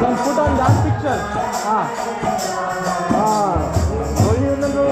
Then put on that picture. Only remember.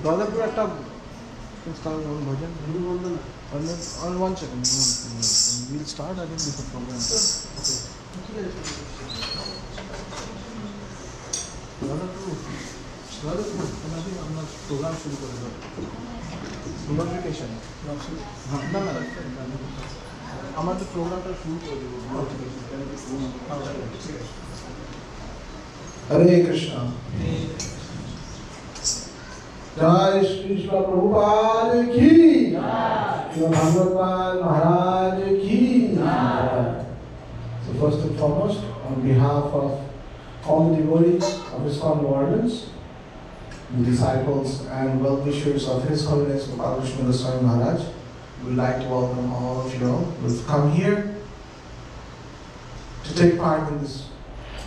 Dodapur at top. Start on bhajan. On 1 second. We'll start again with the program. Dodapur. আমরা programme শুরু করে দেবো notification না না আমাদের প্রোগ্রামটা শুরু করে দেবো Hare Krishna. Jai Shri Srila Prabhupada ki. Srila Bhagavatam Maharaj ki. So first and foremost, on behalf of all the devotees of ISKCON Wardens, the disciples and well-wishers of His Holiness Gopalkrishna Goswami Maharaj, we would like to welcome all of you all who have come here to take part in this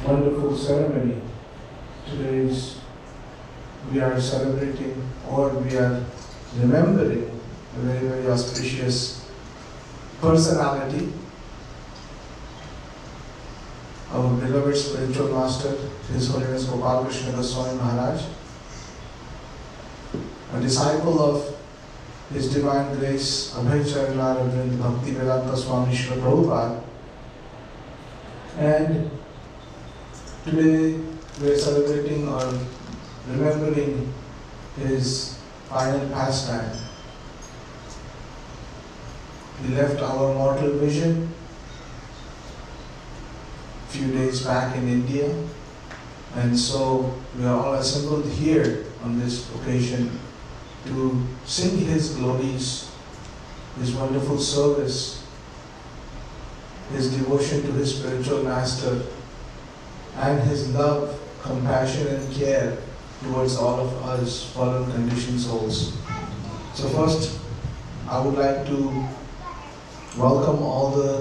wonderful ceremony. Today we are celebrating or we are remembering a very, very auspicious personality, our beloved spiritual master, His Holiness Gopalkrishna Goswami Maharaj, a disciple of His Divine Grace, Abhay Charanaravind Bhakti Vedanta Swami Srila Prabhupada. And today we are celebrating or remembering his final pastime. He left our mortal vision a few days back in India, and so we are all assembled here on this occasion to sing his glories, his wonderful service, his devotion to his spiritual master, and his love, compassion and care towards all of us fallen conditioned souls. So first, I would like to welcome all the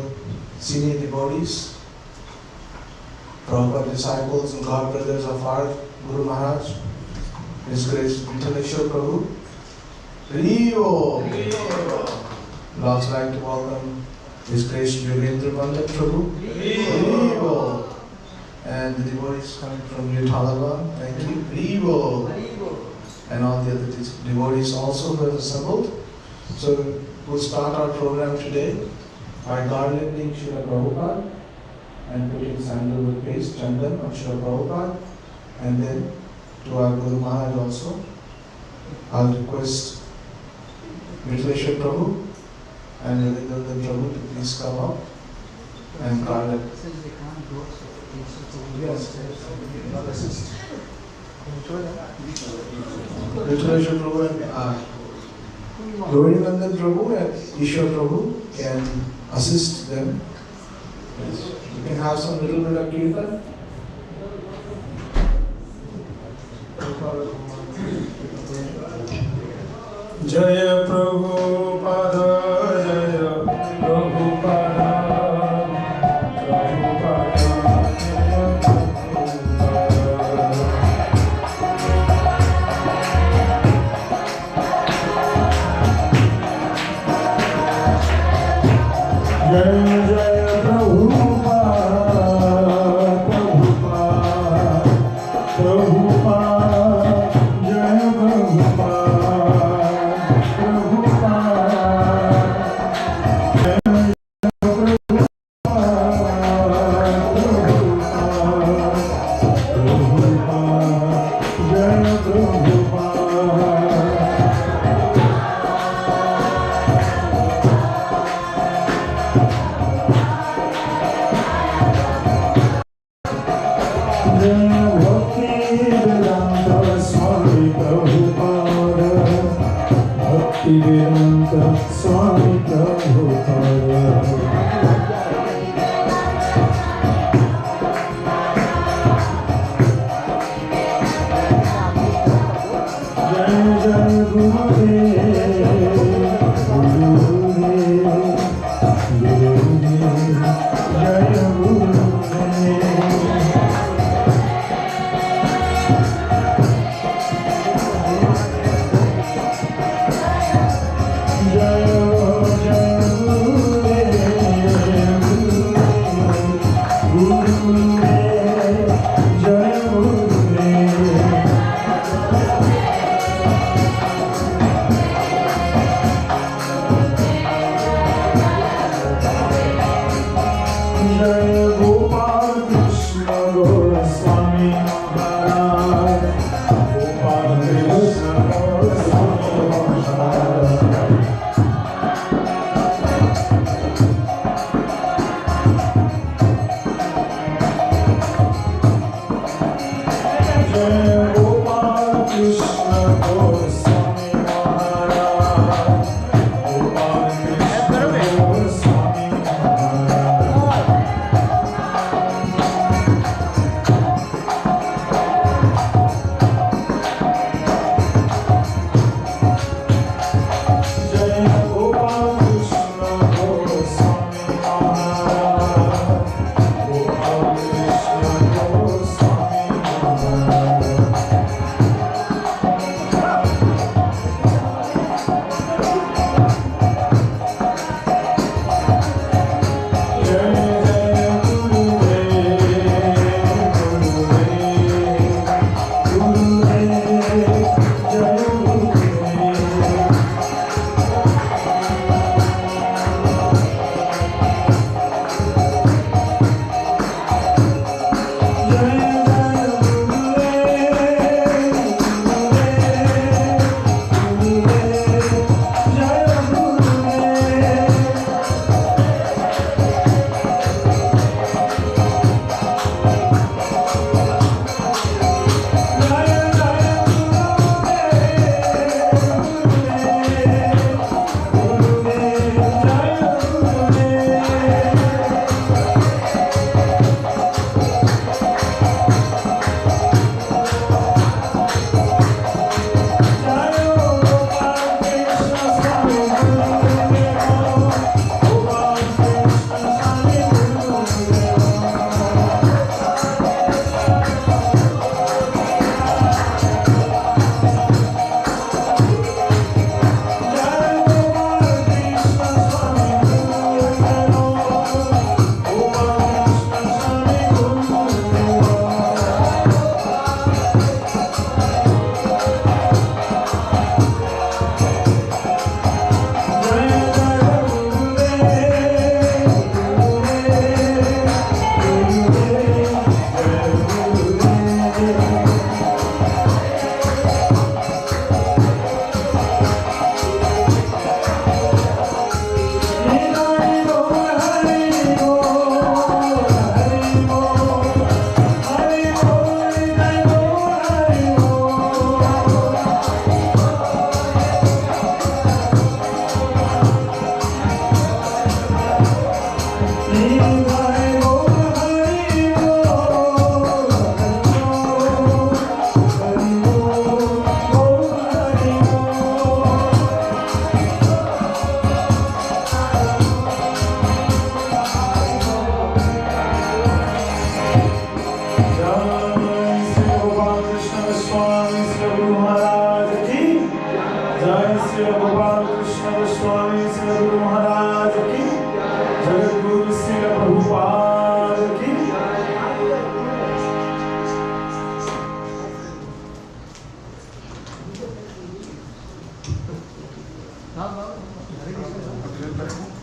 senior devotees, Prabhupada disciples and God brothers of our Guru Maharaj, His Grace Vithaleshwar Prabhu. Haribo! I'd also like to welcome His Grace Yogendra Bandhan Prabhu. Haribo! And the devotees coming from Tirobhava, thank you. Haribo! And all the other devotees also who have assembled. So we'll start our program today by garlanding Srila Prabhupada and putting sandalwood paste, chandan on Srila Prabhupada, and then to our Guru Maharaj also. I'll request Vithaleshwar Prabhu and Yogendra Prabhu to please come up and garland. Yes, not assist. Vithaleshwar Prabhu and Yogendra Prabhu and Ishwar Prabhu can assist them. Yes. You can have some little bit of kirtan. Jaya Prabhupada, Jaya Prabhupada, Jaya Jaya Prabhupada, Prabhupada, Prabhupada, Jaya Swami Prabhupada. Jai Jai Gurudev, Gurudev, Gurudev, Jai Gurudev. Jai Jai Gurudev.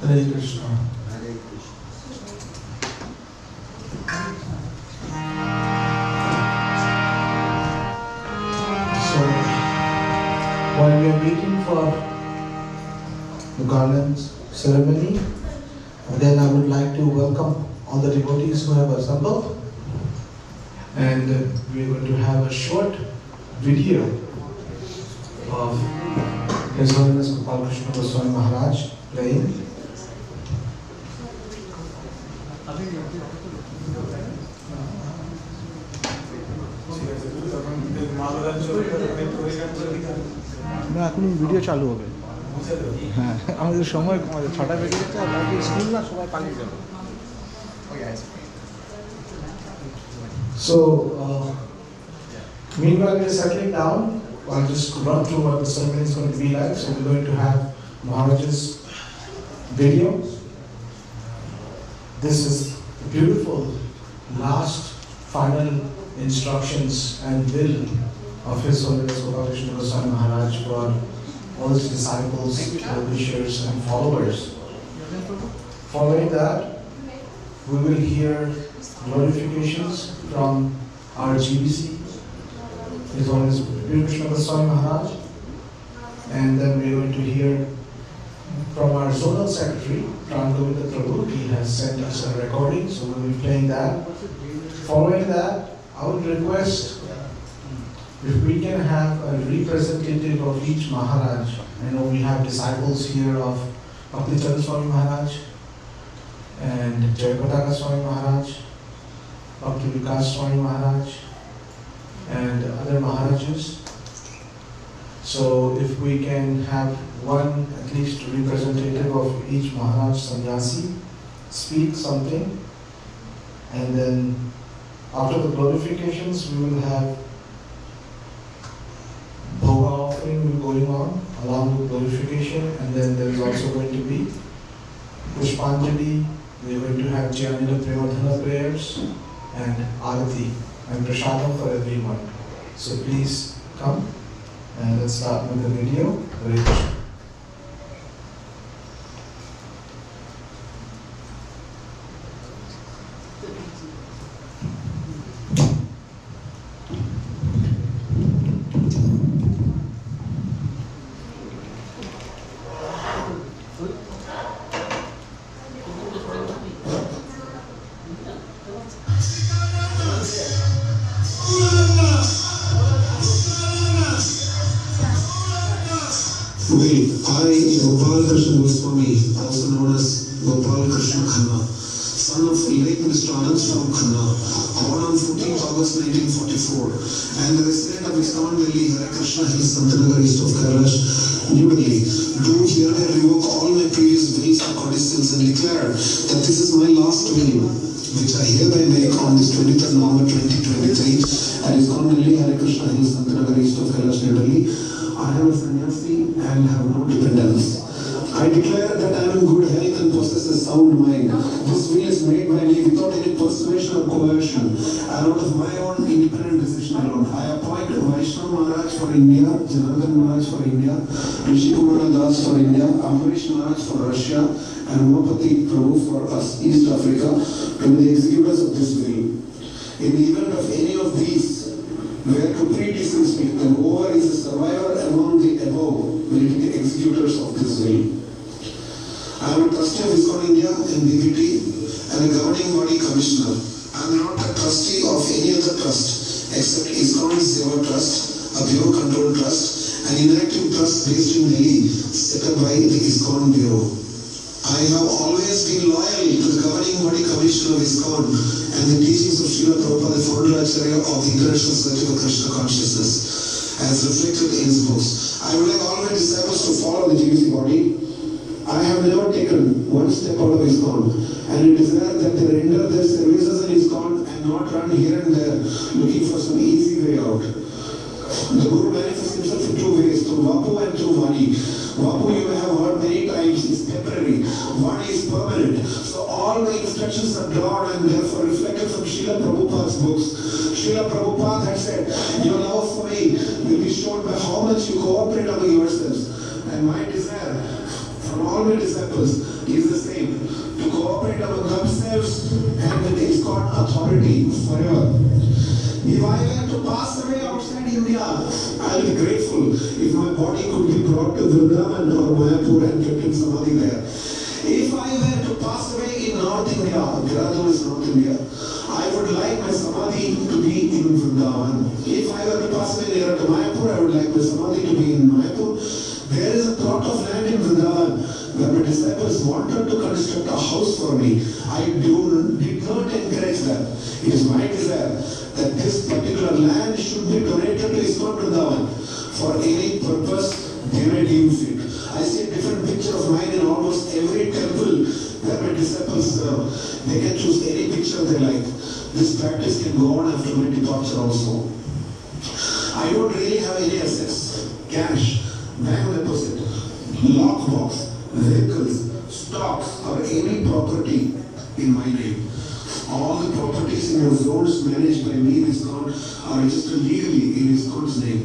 Hare Krishna. So, while we are waiting for the garlands ceremony, then I would like to welcome all the devotees who have assembled, and we are going to have a short video of His Holiness Gopalkrishna Goswami Maharaj playing. না এখন video চালু হবে হ্যাঁ আমাদের সময় আমাদের 6টা বেজে গেছে আর বাকি স্কুল না সবাই পালিয়ে যাবে So, meanwhile we're settling down, I'll just run through what the ceremony is going to be like. So we're going to have Maharaj's video. This is beautiful last final instructions and will of His Holiness Gopalkrishna Goswami Maharaj for all his disciples, well-wishers and followers. Following that, we will hear glorifications from our GBC, His Holiness Krishna Goswami Maharaj, and then we are going to hear from our zonal secretary, Prangovinda Prabhu. He has sent us a recording, so we will be playing that. Following that, I would request if we can have a representative of each Maharaj. I know we have disciples here of Bhakti Swami Maharaj and Jayapataka Swami Maharaj, Bhakti Vikas Swami Maharaj, and other Maharajas. So if we can have one at least representative of each Maharaj Sannyasi speak something, and then after the glorifications we will have Bhoga offering going on along with glorification, and then there is also going to be Pushpanjali. We are going to have Jnanila Premadhana prayers and Arati and Prasadam for everyone. So please come and let's start with the video. Hare Krishna. I, Gopalkrishna Goswami, also known as Gopalkrishna Khanna, son of late Mr. Anand from Khanna, born on 14th August 1944, and the resident of ISKCON Delhi, Hare Krishna Hills, Santanagar, east of Kailash, New Delhi, do hereby revoke all my previous wills and codicils and declare that this is my last will, which I hereby make on this 23rd November 2023 at ISKCON Delhi, Hare Krishna Hills, Santanagar, east of Kailash, New Delhi. I am a sannyasi and have no dependence. I declare that I am in good health and possess a sound mind. This will is made by me without any persuasion or coercion, and out of my own independent decision alone. I appoint Vaishnava Maharaj for India, Janardhan Maharaj for India, Rishi Kumara Das for India, Ambarish Maharaj for Russia, and Umapati Prabhu for us, East Africa, to be the executors of this will. In the event of any of these where to predecease me, then whoever is a survivor among the above will be the executors of this will. I am a trustee of ISKCON India and BPT and a governing body commissioner. I am not a trustee of any other trust except ISKCON Seva Trust, a bureau controlled trust, an inactive trust based in Delhi set up by the ISKCON Bureau. I have always been loyal to the governing body commission of ISKCON and the teachings of Srila Prabhupada, the founder Acharya of the International Society of Krishna Consciousness, as reflected in his books. I would like all my disciples to follow the GBC body. I have never taken one step out of ISKCON, and it is there that they render their services in ISKCON and not run here and there looking for some easy way out. The Guru manifests himself in two ways, through Vapu and through Vani. Vapu, you have heard many times, is temporary. Vani is permanent. So all the instructions are drawn and therefore reflected from Srila Prabhupada's books. Srila Prabhupada had said, your love for me will be shown by how much you cooperate among yourselves. And my desire from all my disciples is the same, to cooperate among themselves and with the ISKCON authority forever. If I were to pass away outside India, I will be grateful if my body could be brought to Vrindavan or Mayapur and kept in Samadhi there. If I were to pass away in North India, Dehradun is North India, I would like my Samadhi to be in Vrindavan. If I were to pass away nearer to Mayapur, I would like my Samadhi to be in Mayapur. There is a plot of land in Vrindavan where my disciples wanted to construct a house for me. I did not encourage them. It is my desire that this particular land should be donated to ISKCON Vrindavan for any purpose they may deem fit. I see a different picture of mine in almost every temple where my disciples serve. They can choose any picture they like. This practice can go on after my departure also. I don't really have any assets, cash, bank deposit, lockbox, vehicles, stocks or any property in my name. All the properties in the zones managed by me in ISKCON are registered legally in ISKCON's name.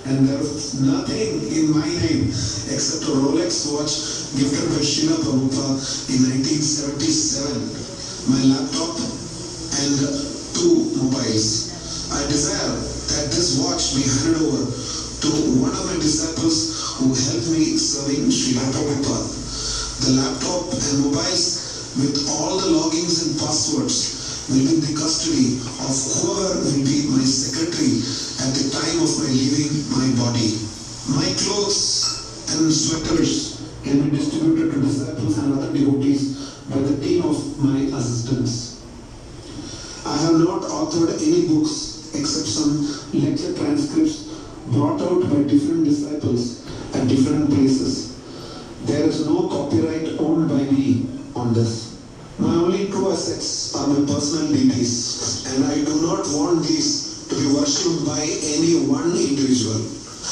And there is nothing in my name except a Rolex watch gifted by Srila Prabhupada in 1977, my laptop and 2 mobiles. I desire that this watch be handed over to one of my disciples who helped me serving Srila Prabhupada. The laptop and mobiles with all the logins and passwords will be in the custody of whoever will be my secretary at the time of my leaving my body. My clothes and sweaters can be distributed to disciples and other devotees by the team of my assistants. I have not authored any books except some lecture transcripts brought out by different disciples at different places. There is no copyright owned by me on this. My only true assets are my personal deities, and I do not want these to be worshipped by any one individual.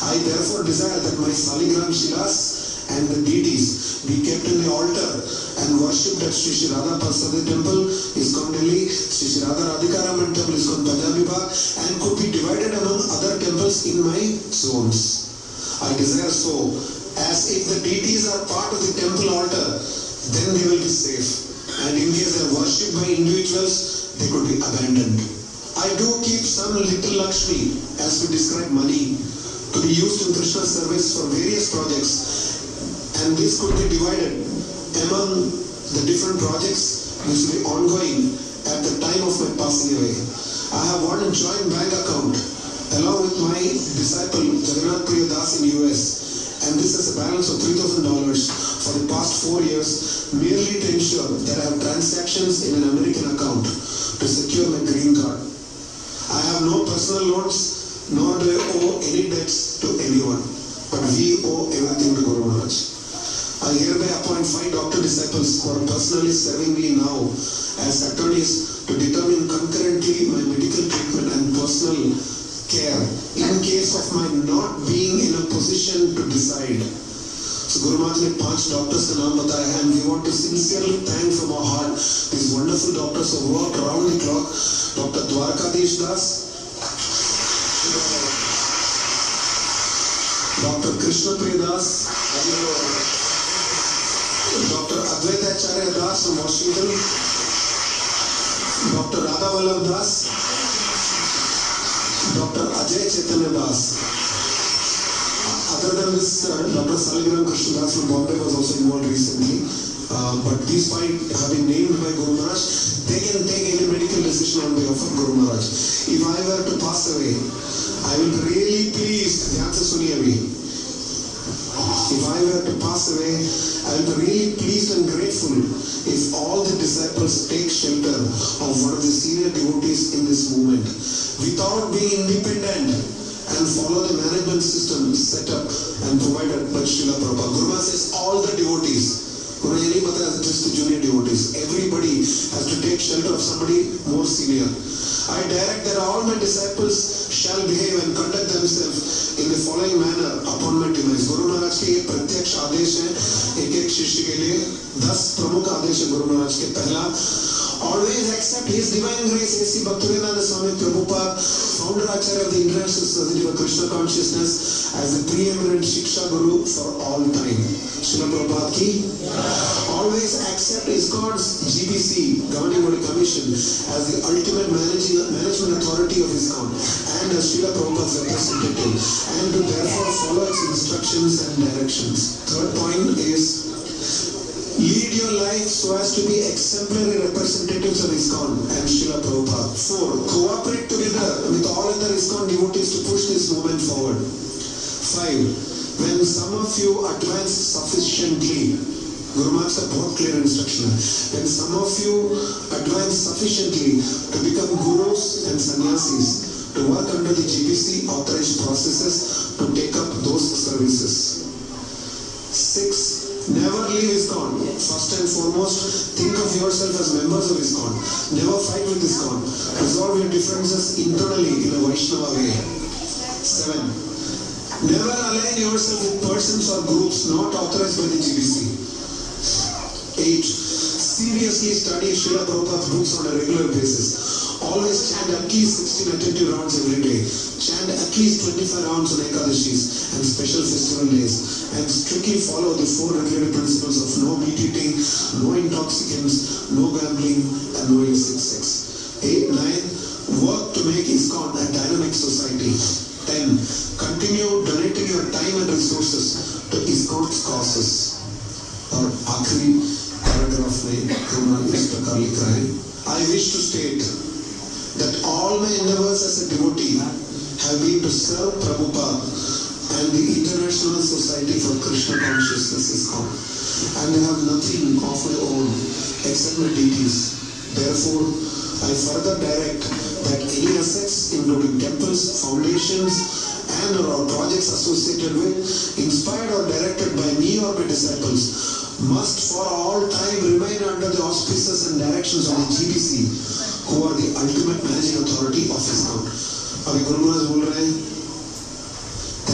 I therefore desire that my Saligram Shilas and the deities be kept in the altar and worshipped at Sri Sri Radha Prasadi Temple, ISKCON Delhi, Sri Sri Radha Radhikaram Temple, ISKCON Punjabi Bagh, and could be divided among other temples in my zones. I desire so, as if the deities are part of the temple altar, then they will be safe. And in case they are worshipped by individuals, they could be abandoned. I do keep some little Lakshmi, as we describe money, to be used in Krishna service for various projects. And this could be divided among the different projects which will be ongoing at the time of my passing away. I have one joint bank account along with my disciple Jagannath Priya Das in US. And this has a balance of $3,000 for the past 4 years, merely to ensure that I have transactions in an American account to secure my green card. I have no personal loans, nor do I owe any debts to anyone, but we owe everything to Guru Maharaj. I hereby appoint 5 doctor disciples who are personally serving me now as attorneys to determine concurrently my medical treatment and personal care in case of my not being in a position to decide. So Guru Maharaj ne 5 doctors ka naam bataya hai, and we want to sincerely thank from our heart these wonderful doctors who worked around the clock. Dr. Dwarkadish Das, Dr. Krishna Priya Das, Dr. Advaitacharya Das from Washington, Dr. Radha Vallabh Das, Dr. Ajay Chaitanya Das. Other than this, Dr. Saligram Krishna Das from Bombay was also involved recently. But these 5 have been named by Guru Maharaj. They can take any medical decision on behalf of Guru Maharaj. If I were to pass away, I will be really pleased. Dhyan se suniye abhi. If I were to pass away, I will be really pleased and grateful if all the disciples take shelter of one of the senior devotees in this movement without being independent and follow the management system set up and provided by Srila Prabhupada. Guru Maharaj says all the devotees, just the junior devotees, everybody has to take shelter of somebody more senior. I direct that all my disciples shall behave and conduct themselves in the following manner upon my demise. Guru Maharaj के ये प्रत्यक्ष आदेश है एक एक शिष्य के लिए 10 प्रमुख आदेश है गुरु महाराज के. पहला, Always accept His Divine Grace A.C. Bhaktivedanta Swami Prabhupada, founder Acharya of the International Society for Krishna Consciousness, as the preeminent Shiksha Guru for all time. Srila Prabhupada ki. Always accept ISKCON's GBC, Governing Body Commission, as the ultimate management authority of ISKCON and as Srila Prabhupada's representative, and to therefore follow its instructions and directions. Third point is, lead your life so as to be exemplary representatives of ISKCON and Srila Prabhupada. 4. Cooperate together with all other ISKCON devotees to push this movement forward. 5. When some of you advance sufficiently, Guru Maharaj said बहुत clear instruction. When some of you advance sufficiently to become gurus and sannyasis, to work under the GBC authorized processes to take up those services. 6. Never leave ISKCON. First and foremost, think of yourself as members of ISKCON. Never fight with ISKCON. Resolve your differences internally in a Vaishnava way. 7. Never align yourself with persons or groups not authorized by the GBC. 8. Seriously study Srila Prabhupada's books on a regular basis. Always chant at least 16 attentive rounds every day. Chant at least 25 rounds on Ekadashis and special festival days. And strictly follow the 4 regulated principles of no meat eating, no intoxicants, no gambling, and no illicit sex. 8. 9. Work to make ISKCON a dynamic society. 10. Continue donating your time and resources to ISKCON's causes. और आखिरी paragraph में उन्होंने इस प्रकार लिखा है, I wish to state that all my endeavors as a devotee have been to serve Prabhupada and the International Society for Krishna Consciousness ISKCON, and I have nothing of my own except my deities. Therefore, I further direct that any assets, including temples, foundations, and or projects associated with, inspired or directed by me or my disciples, must for all time remain under the auspices and directions of the GBC, who are the ultimate managing authority of ISKCON. Abhi Guru Maharaj bol rahe hain,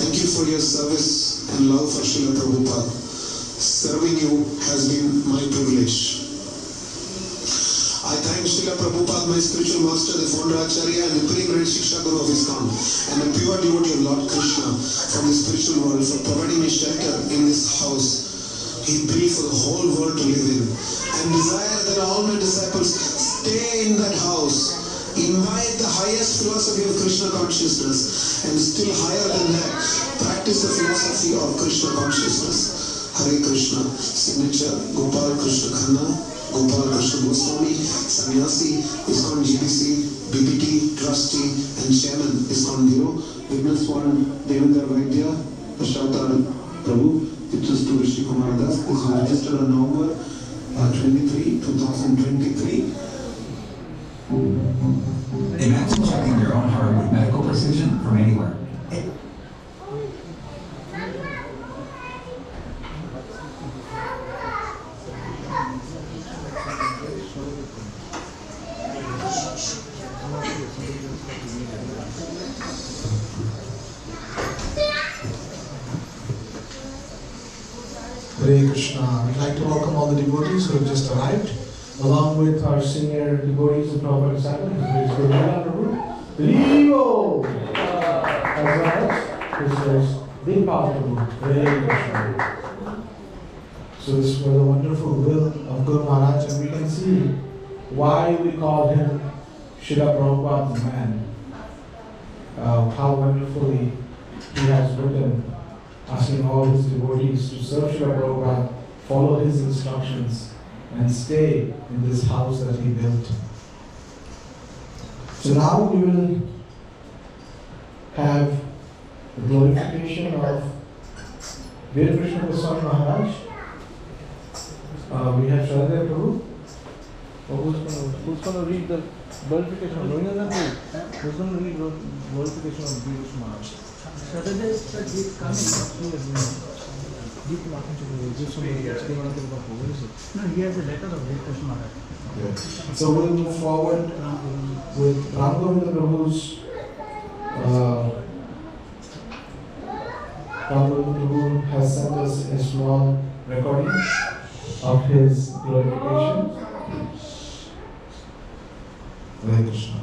thank you for your service and love for Srila Prabhupada. Serving you has been my privilege. I thank Srila Prabhupada, my spiritual master, the founder Acharya, and the preeminent Shiksha Guru of ISKCON, and the pure devotee of Lord Krishna from the spiritual world for providing me shelter in this house He built for the whole world to live in, and desire that all my disciples stay in that house, invite the highest philosophy of Krishna consciousness, and still higher than that, practice the philosophy of Krishna consciousness. Hare Krishna. Signature Gopalkrishna Khanna, Gopalkrishna Goswami, Sannyasi, ISKCON GBC, BBT, Trustee, and Chairman ISKCON Bureau. Witness one, Devendra Vaidya, Prashadar Prabhu. It was to Rishi Kumar Das. This was registered on November 23, 2023. Imagine checking your own heart with medical precision from anywhere. Hare Krishna. We'd like to welcome all the devotees who have just arrived, along with our senior devotees of Prabhupada disciples, His Gopalkrishna Prabhu, Livo, as well as His Dipal Prabhu. Hare Krishna. So this was a wonderful will of Guru Maharaj, and we can see why we call him Srila Prabhupada the man. How wonderfully he has written, asking all his devotees to serve Srila Prabhupada, follow his instructions, and stay in this house that he built. So now we will have the glorification of Krishna Goswami Maharaj. We have Shraddha Prabhu. Who's going to read the glorification of Ravindra Nath? Who's going to read the glorification of Krishna Maharaj? Saturday is coming. No, he has a letter of Krishna Maharaj. So we'll move forward with Ram Govinda Prabhu's Ram Govinda Prabhu has sent us a small recording of his glorification. Hare Krishna.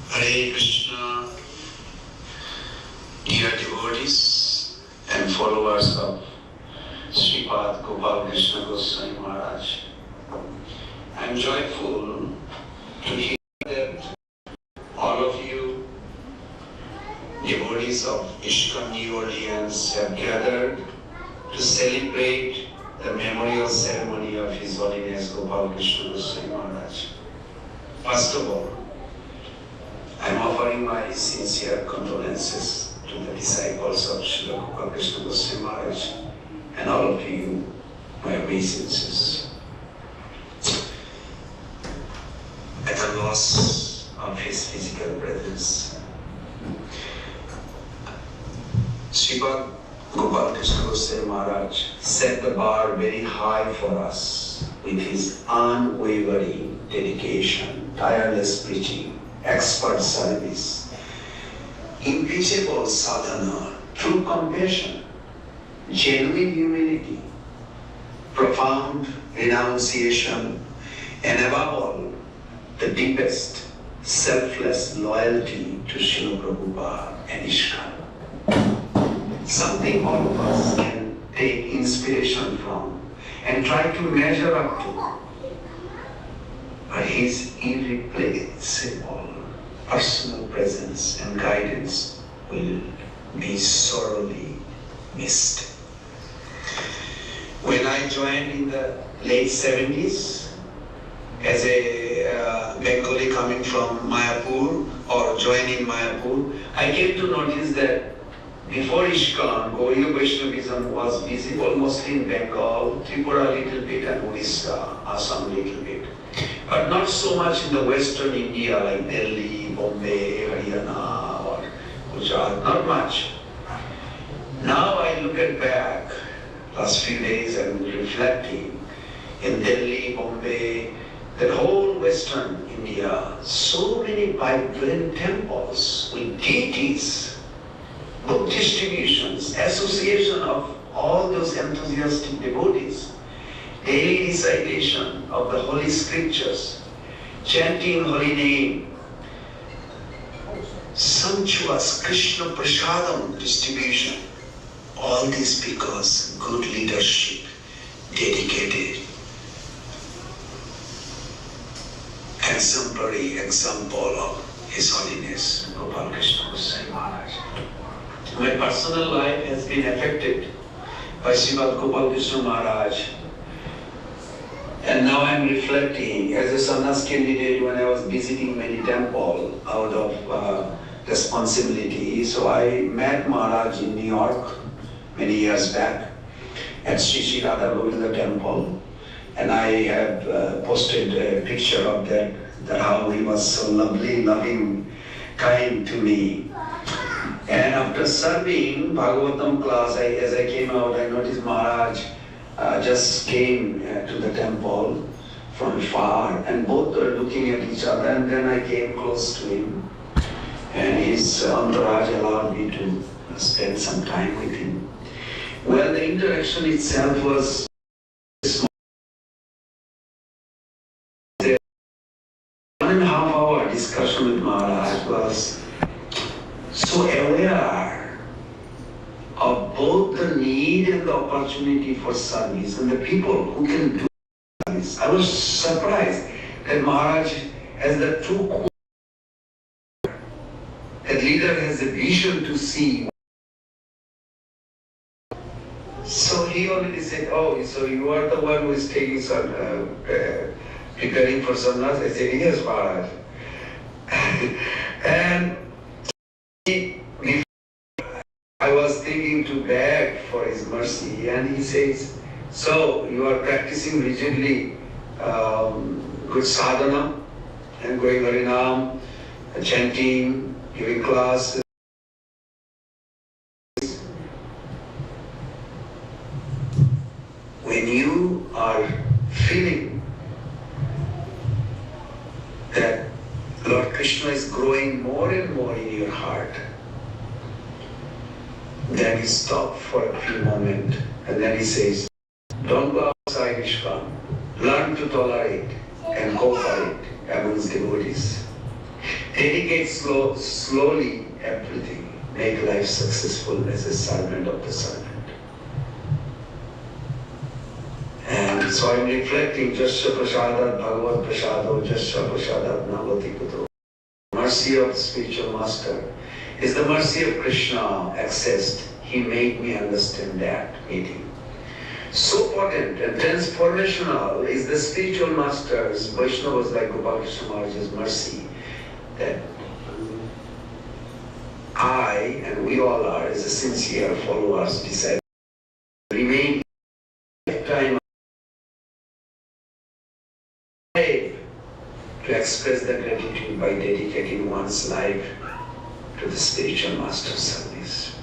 Hare Krishna, dear devotees and followers of Sripad Gopalkrishna Goswami Maharaj. I am joyful to hear that all of you, devotees of ISKCON New Orleans, have gathered to celebrate the memorial ceremony of His Holiness Gopalkrishna Goswami Maharaj. First of all, I am offering my sincere condolences to the disciples of Srila Gopalkrishna Goswami Maharaj and all of you, my obeisances, at the loss of his physical presence. Sripad Gopalkrishna Goswami Maharaj set the bar very high for us with his unwavering dedication, tireless preaching, expert service, impeachable sadhana, true compassion, genuine humility, profound renunciation, and above all, the deepest selfless loyalty to Srila Prabhupada and ISKCON. Something all of us can take inspiration from and try to measure up to. But his irreplaceable personal presence and guidance will be sorely missed. When I joined in the late 70s as a Bengali coming from Mayapur or joining Mayapur, I came to notice that before ISKCON, Gauriya Vaishnavism was visible mostly in Bengal, Tripura a little bit, and Odisha, Assam a little bit. But not so much in the western India like Delhi, Bombay, Haryana or Gujarat, not much. Now I look at back, last few days and reflecting, in Delhi, Bombay, that whole western India, so many vibrant temples with deities, book distributions, association of all those enthusiastic devotees, daily recitation of the holy scriptures, chanting holy name, sumptuous Krishna Prasadam distribution, all this because good leadership, dedicated, exemplary example of His Holiness Gopalkrishna Goswami Maharaj. My personal life has been affected by Srimad Gopalkrishna Maharaj. And now I'm reflecting as a sannyas candidate when I was visiting many temples out of responsibility. So I met Maharaj in New York many years back at Sri Sri Radha Govinda temple. And I have posted a picture of that how he was so lovely, loving, kind to me. And after serving Bhagavatam class, as I came out, I noticed Maharaj just came to the temple from far, and both were looking at each other, and then I came close to him, and his entourage allowed me to spend some time with him. Well, the interaction itself was small. 1.5 hour discussion with Maharaj was so aware of both the need and the opportunity for service and the people who can do service. I was surprised that Maharaj has the true core. That leader has a vision to see. So he already said, oh, so you are the one who is taking some, preparing for sannyas? I said, yes, Maharaj. And I was thinking to beg for his mercy, and he says, so you are practicing rigidly good sadhana and going Harinam, chanting, giving classes. When you are feeling that Lord Krishna Krishna is growing more and more in your heart, then he stops for a few moments and then he says, don't go outside ISKCON, learn to tolerate and cooperate amongst devotees. Dedicate slowly everything, make life successful as a servant of the servant. And so I'm reflecting, Jasya Prasadat Bhagavad Prasado, Jasya Prasadat Navati Puto. Mercy of the spiritual master is the mercy of Krishna accessed. He made me understand that meeting. So potent and transformational is the spiritual master's, Vaishnavas like Gopalkrishna Maharaj's mercy, that I and we all are, as a sincere followers, disciples, remain lifetime to express the gratitude by dedicating one's life to the spiritual master's service.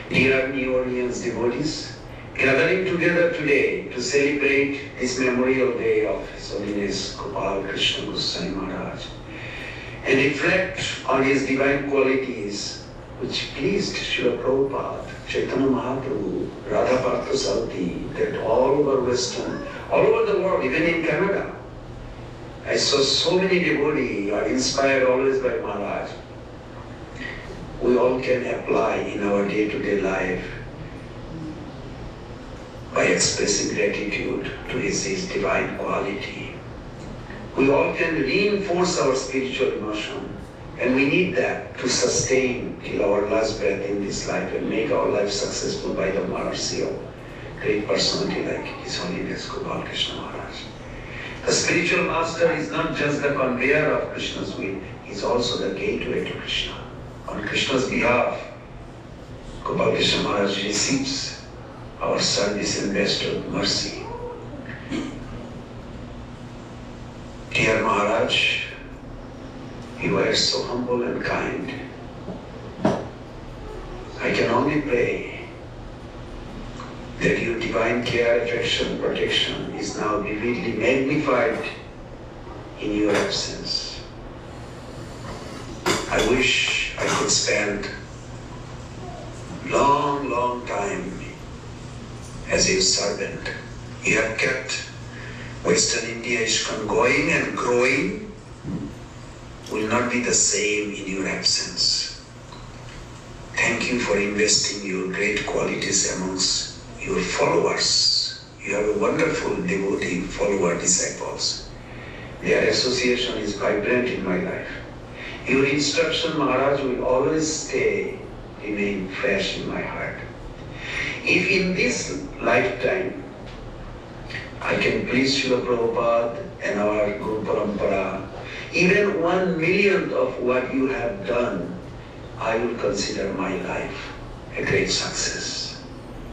Dear New Orleans devotees, gathering together today to celebrate this memorial day of His Holiness Gopalkrishna Goswami Maharaj and reflect on his divine qualities which pleased Srila Prabhupada, Chaitanya Mahaprabhu, Radha Parthasarthi, that all over Western, all over the world, even in Canada, I saw so many devotees are inspired always by Maharaj. We all can apply in our day-to-day life by expressing gratitude to his divine quality. We all can reinforce our spiritual emotion, and we need that to sustain till our last breath in this life and make our life successful by the mercy of great personality like His Holiness Gopalkrishna Maharaj. The spiritual master is not just the conveyor of Krishna's will, he is also the gateway to Krishna. On Krishna's behalf, Gopalkrishna Maharaj receives our service and bestowed mercy. Dear Maharaj, you are so humble and kind. I can only pray that your divine care, affection, protection is now vividly magnified in your absence. I wish I could spend long time as your servant. You have kept Western India ISKCON going and growing, will not be the same in your absence. Thank you for investing your great qualities amongst your followers. You have a wonderful devotee, follower, disciples. Their association is vibrant in my life. Your instruction, Maharaj, will always remain fresh in my heart. If in this lifetime I can please Srila Prabhupada and our Guru Parampara, even 1 millionth of what you have done, I will consider my life a great success.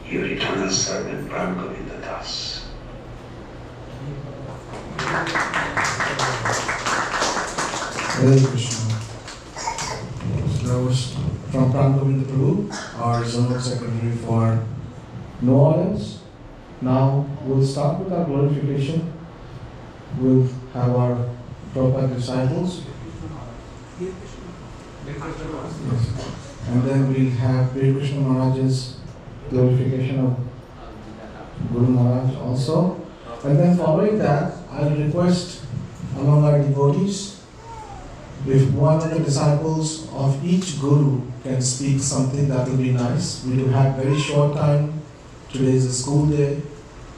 Your eternal servant, Pran Govinda Das. Hare Krishna. So that was from Pran Govinda Prabhu, our Zonal Secretary for New Orleans. Now we'll start with our glorification. We'll have our Prabhupada disciples. Yes. And then we'll have Hare Krishna Maharaj's glorification of Guru Maharaj also. And then following that, I'll request among our devotees, if one of the disciples of each Guru can speak something, that will be nice. We do have very short time. Today is a school day,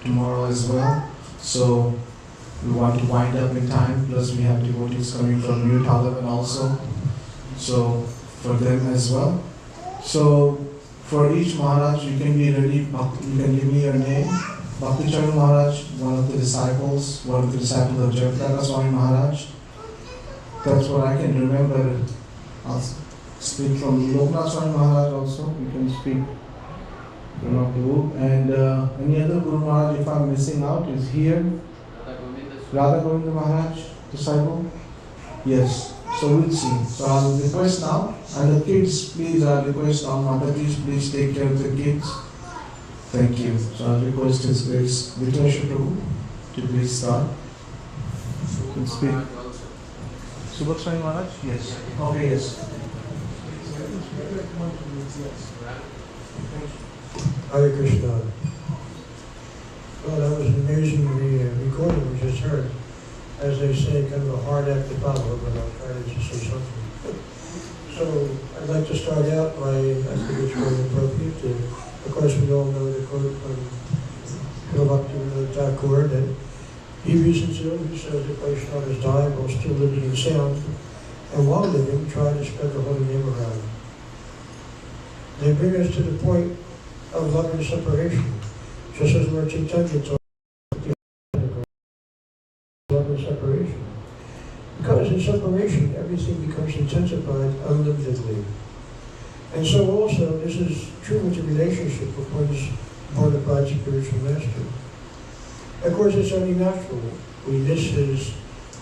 tomorrow as well. So we want to wind up in time, plus we have devotees coming from New Talavan also. So for them as well. So for each Maharaj, you can be ready, you can give me your name. Bhakti Charan Maharaj, one of the disciples of Jayapataka Swami Maharaj. That's what I can remember. I'll speak from Loknath Swami Maharaj also. You can speak from the group. And any other Guru Maharaj, if I'm missing out, is here. Radha Govinda Maharaj, disciple? Yes. So we'll see. So I'll request now, and the kids, please, I'll request now, Mataji's, please take care of the kids. Thank you. So I'll request His Grace Vitresha Prabhu to please start. You can speak. Subhakswami Maharaj? Yes. Okay, yes. Hare Krishna. Well, that was an amazing recording we just heard. As they say, kind of a hard act to follow, but I'll try to just say something. So, I'd like to start out by, I think it's very appropriate. Of course, we all know the quote from Tirobhava Thakur that he reasons ill, he says that Vaishnava is dying while still living in sound, and while living, try to spread the holy name around. They bring us to the point of love and separation, just as Lord Chaitanya taught love and separation. Because in separation, everything becomes intensified unlimitedly. And so also, this is true with the relationship with one's bona fide spiritual master. Of course, it's only natural. We miss his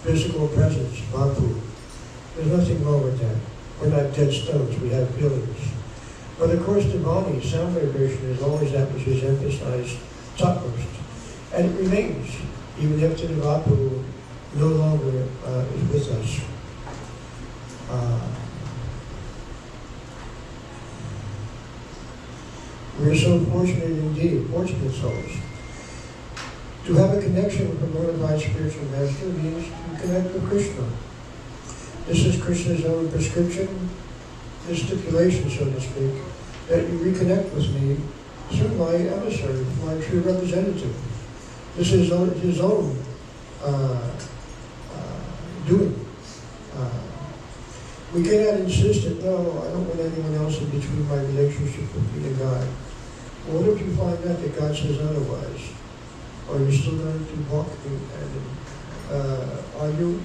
physical presence, Bapu. There's nothing wrong with that. We're not dead stones, we have feelings. But of course, the body, sound vibration, is always that which is emphasized topmost. And it remains, even after the Bapu no longer is with us. We're so fortunate indeed, fortunate souls. To have a connection with a bona fide spiritual master means to connect with Krishna. This is Krishna's own prescription, his stipulation, so to speak, that you reconnect with me through my emissary, my true representative. This is his own doing. We cannot insist that, no, I don't want anyone else in between my relationship with me and God. Well, what if you find out that God says otherwise? Are you still going to walk and argue?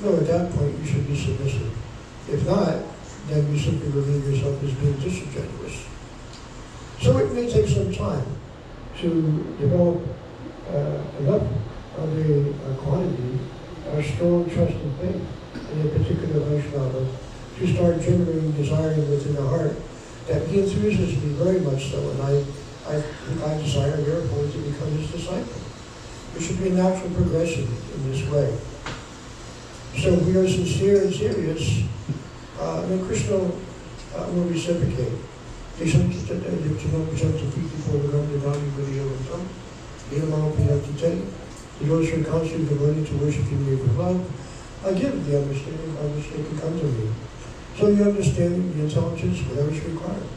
No, at that point you should be submissive. If not, then you simply relieve yourself as being disingenuous. So it may take some time to develop enough of a quantity of strong trust and faith in a particular Vaishnava to start generating desiring within the heart that he enthuses me very much so, and I desire therefore to become his disciple. There should be a natural progression in this way. So if we are sincere and serious, then Krishna will reciprocate. Those who are constantly devoted to worshiping me with love, I give the understanding by which they can come to me. So the understanding, the intelligence, whatever is required.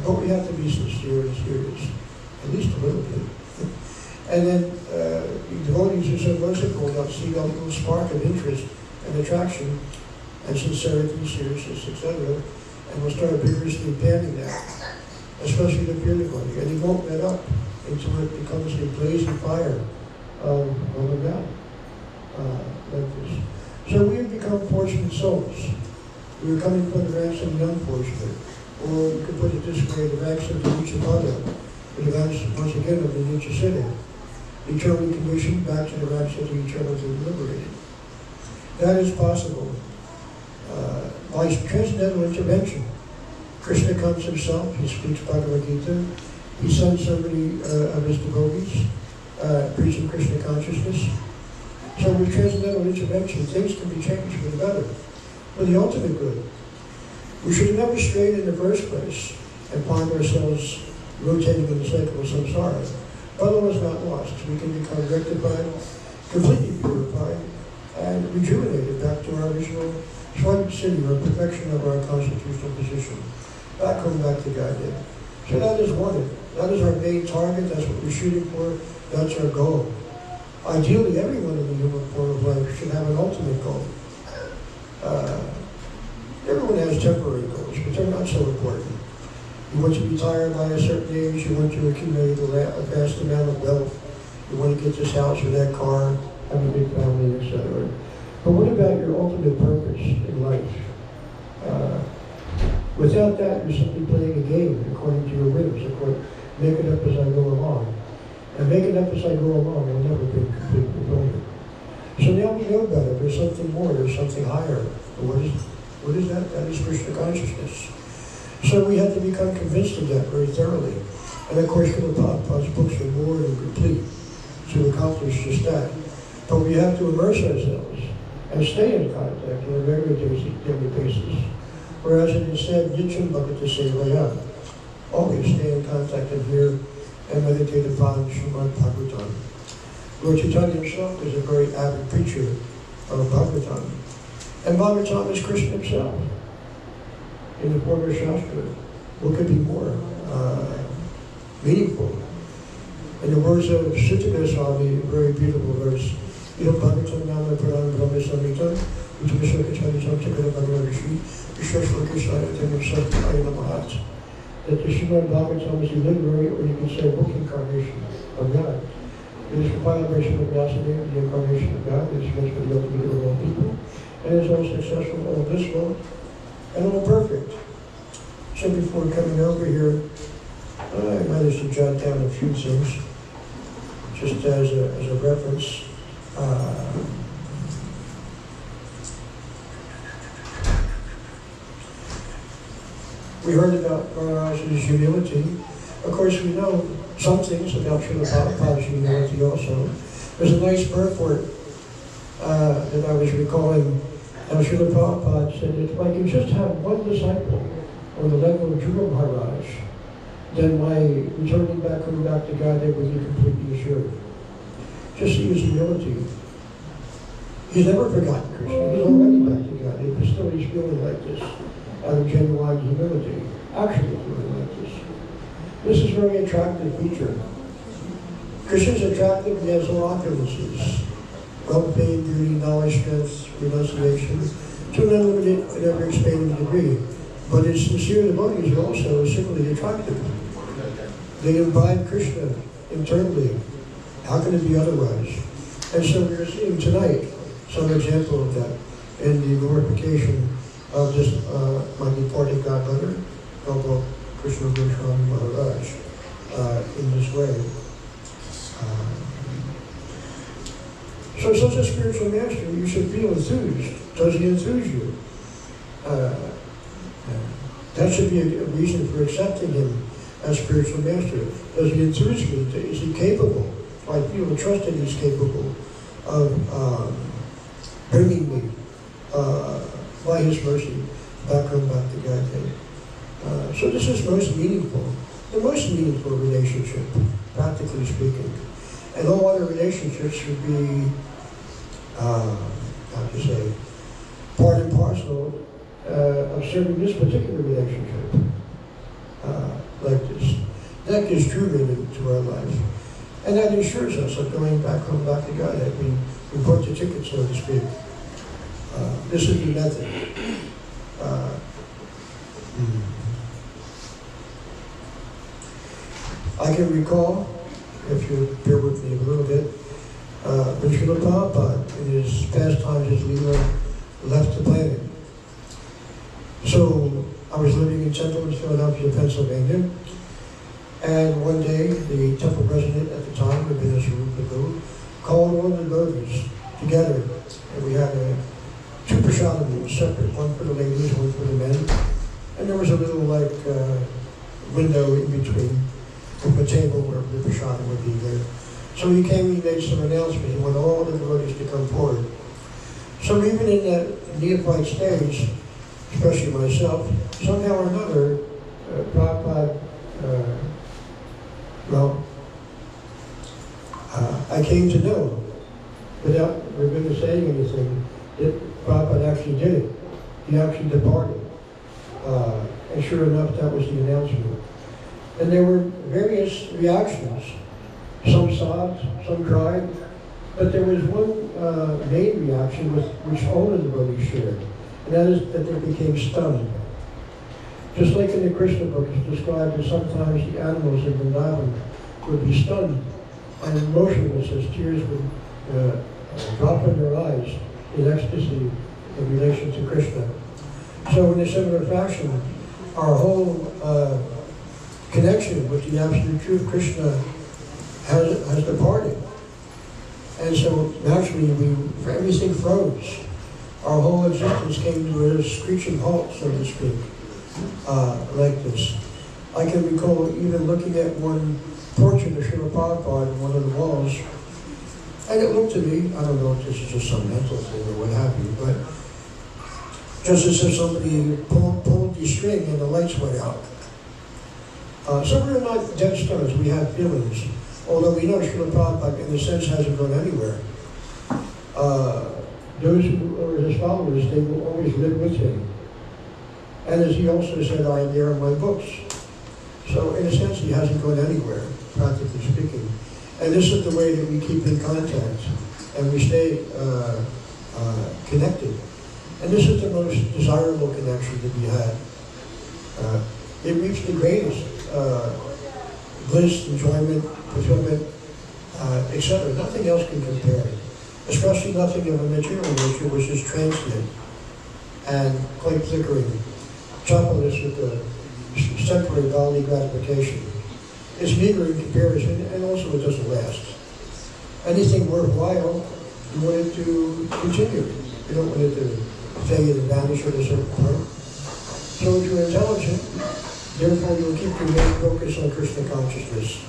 But we have to be sincere and serious, at least a little bit. And then the devotees are so merciful, they'll see that little spark of interest and attraction and sincerity, seriousness, etc. And we'll start vigorously panning that, especially the pure devotee. And he won't let up until it becomes a blazing fire of a God, like this. So we have become fortunate souls. We are coming from the ranks of the unfortunate. Or you could put it this way, the ranks of the Uchapada, the ranks, once again, of the Nichasiddha, eternally conditioned back to the ranks of the eternally liberated. That is possible by transcendental intervention. Krishna comes himself, he speaks Bhagavad Gita, he sends somebody of his devotees, preaching Krishna consciousness. So with transcendental intervention, things can be changed for the better, for the ultimate good. We should have never strayed in the first place and find ourselves rotating in the cycle of samsara. But all is not lost. We can become rectified, completely purified, and rejuvenated back to our original Swan City, or perfection of our constitutional position. Back home, back to Godhead. So that is wanted. That is our main target. That's what we're shooting for. That's our goal. Ideally, everyone in the human form of life should have an ultimate goal. Everyone has temporary goals, but they're not so important. You want to retire by a certain age, you want to accumulate a vast amount of wealth, you want to get this house or that car, have a big family, etc. But what about your ultimate purpose in life? Without that, you're simply playing a game according to your whims, make it up as I go along. And make it up as I go along will never be complete fulfillment. So now we know better, there's something more, there's something higher. What is that? That is Krishna consciousness. So we have to become convinced of that very thoroughly. And of course, Prabhupada's books are more than complete to accomplish just that. But we have to immerse ourselves and stay in contact on a regular daily basis. Whereas it is said, Nityam Bhakti Sevaya, always stay in contact and hear and meditate upon Srimad Bhagavatam. Lord Chaitanya himself is a very avid preacher of Bhagavatam. And Bhagavatam is Krishna himself in the form of Shastra. What could be more meaningful? In the words of Sutta Goswami, a very beautiful verse, Idam Bhagavatam Nama Pradam Brahma Samhitam, Uttamashaka Charitam Chakara Bhagavad Rishi, Vishwashwara Krishna himself Ayana Mahat. That the Srimad Bhagavatam is a literary, or you can say, book incarnation of God. It is compiled by Srimad Vyasadeva, the incarnation of God. It is meant for the ultimate good of all people. And it is all successful, all blissful, and all perfect. So before coming over here, I managed to jot down a few things, just as a reference. We heard about Maharaj's humility. Of course, we know some things about Srila Prabhupada's humility also. There's a nice purport that I was recalling. Srila Prabhupada said that if I can just have one disciple on the level of Dhruva Maharaj, then my returning back, coming back to God, they would be completely assured. Just see his humility. He's never forgotten Krishna. He's already back to God. But still he's feeling like this, out of genuine humility. Actually feeling like this. This is a very attractive feature. Krishna's attractive, he has all opulences. Well-paid, beauty, knowledge, strength, renunciation, to an unlimited and ever-expanding degree. But his sincere devotees are also similarly attractive. They imbibe Krishna internally. How can it be otherwise? And so we're seeing tonight some example of that in the glorification of this my departed godmother, Gopalkrishna Goswami Maharaj, in this way. So such a spiritual master, you should feel enthused. Does he enthuse you? That should be a reason for accepting him as spiritual master. Does he enthuse me? Is he capable? I feel and trust that he's capable of bringing me, by his mercy, back to Godhead. So this is most meaningful, the most meaningful relationship, practically speaking. And all other relationships should be, part and parcel of serving this particular relationship, like this. That gives true meaning to our life. And that ensures us of going back home, back to God. That we bought the ticket, so to speak. This is the method. I can recall, if you bear with me a little bit, when Srila Prabhupada, in his pastimes, his Leela, left the planet. So I was living in Central Philadelphia, Pennsylvania, and one day the temple president at the time, the Minister Rupa, called all the devotees together, and we had two prasadams separate, one for the ladies, one for the men, and there was a little window in between, with a table where the prasadam would be there. So he came, he made some announcement, he wanted all the devotees to come forward. So even in that neophyte stage, especially myself, somehow or another, Prabhupada, I came to know, without Ravindra saying anything, that Prabhupada actually did it. He actually departed. And sure enough, that was the announcement. And there were various reactions. Some sobbed, some cried, but there was one main reaction which all the devotees shared, and that is that they became stunned. Just like in the Krishna book, it's described that sometimes the animals in Vrindavan would be stunned and motionless as tears would drop in their eyes in ecstasy in relation to Krishna. So in a similar fashion, our whole connection with the absolute truth, Krishna, has departed. And so naturally everything froze. Our whole existence came to a screeching halt, so to speak, like this. I can recall even looking at one portrait of Srila Prabhupada on one of the walls And it looked to me, I don't know if this is just some mental thing or what have you, but just as if somebody pulled the string and the lights went out. So we're not dead stones, we have feelings. Although we know Srila Prabhupada in a sense hasn't gone anywhere. Those who are his followers, they will always live with him. And as he also said, I am there in my books. So in a sense, he hasn't gone anywhere, practically speaking. And this is the way that we keep in contact and we stay connected. And this is the most desirable connection to be had. It reached the greatest bliss, enjoyment, fulfillment, etc. Nothing else can compare. Especially nothing of a material nature which is transient and quite flickering, troublous with the temporary bodily gratification. It's meager in comparison, and also it doesn't last. Anything worthwhile, you want it to continue. You don't want it to fade and vanish at a certain point. So if you're intelligent, therefore you'll keep your main focus on Krishna consciousness.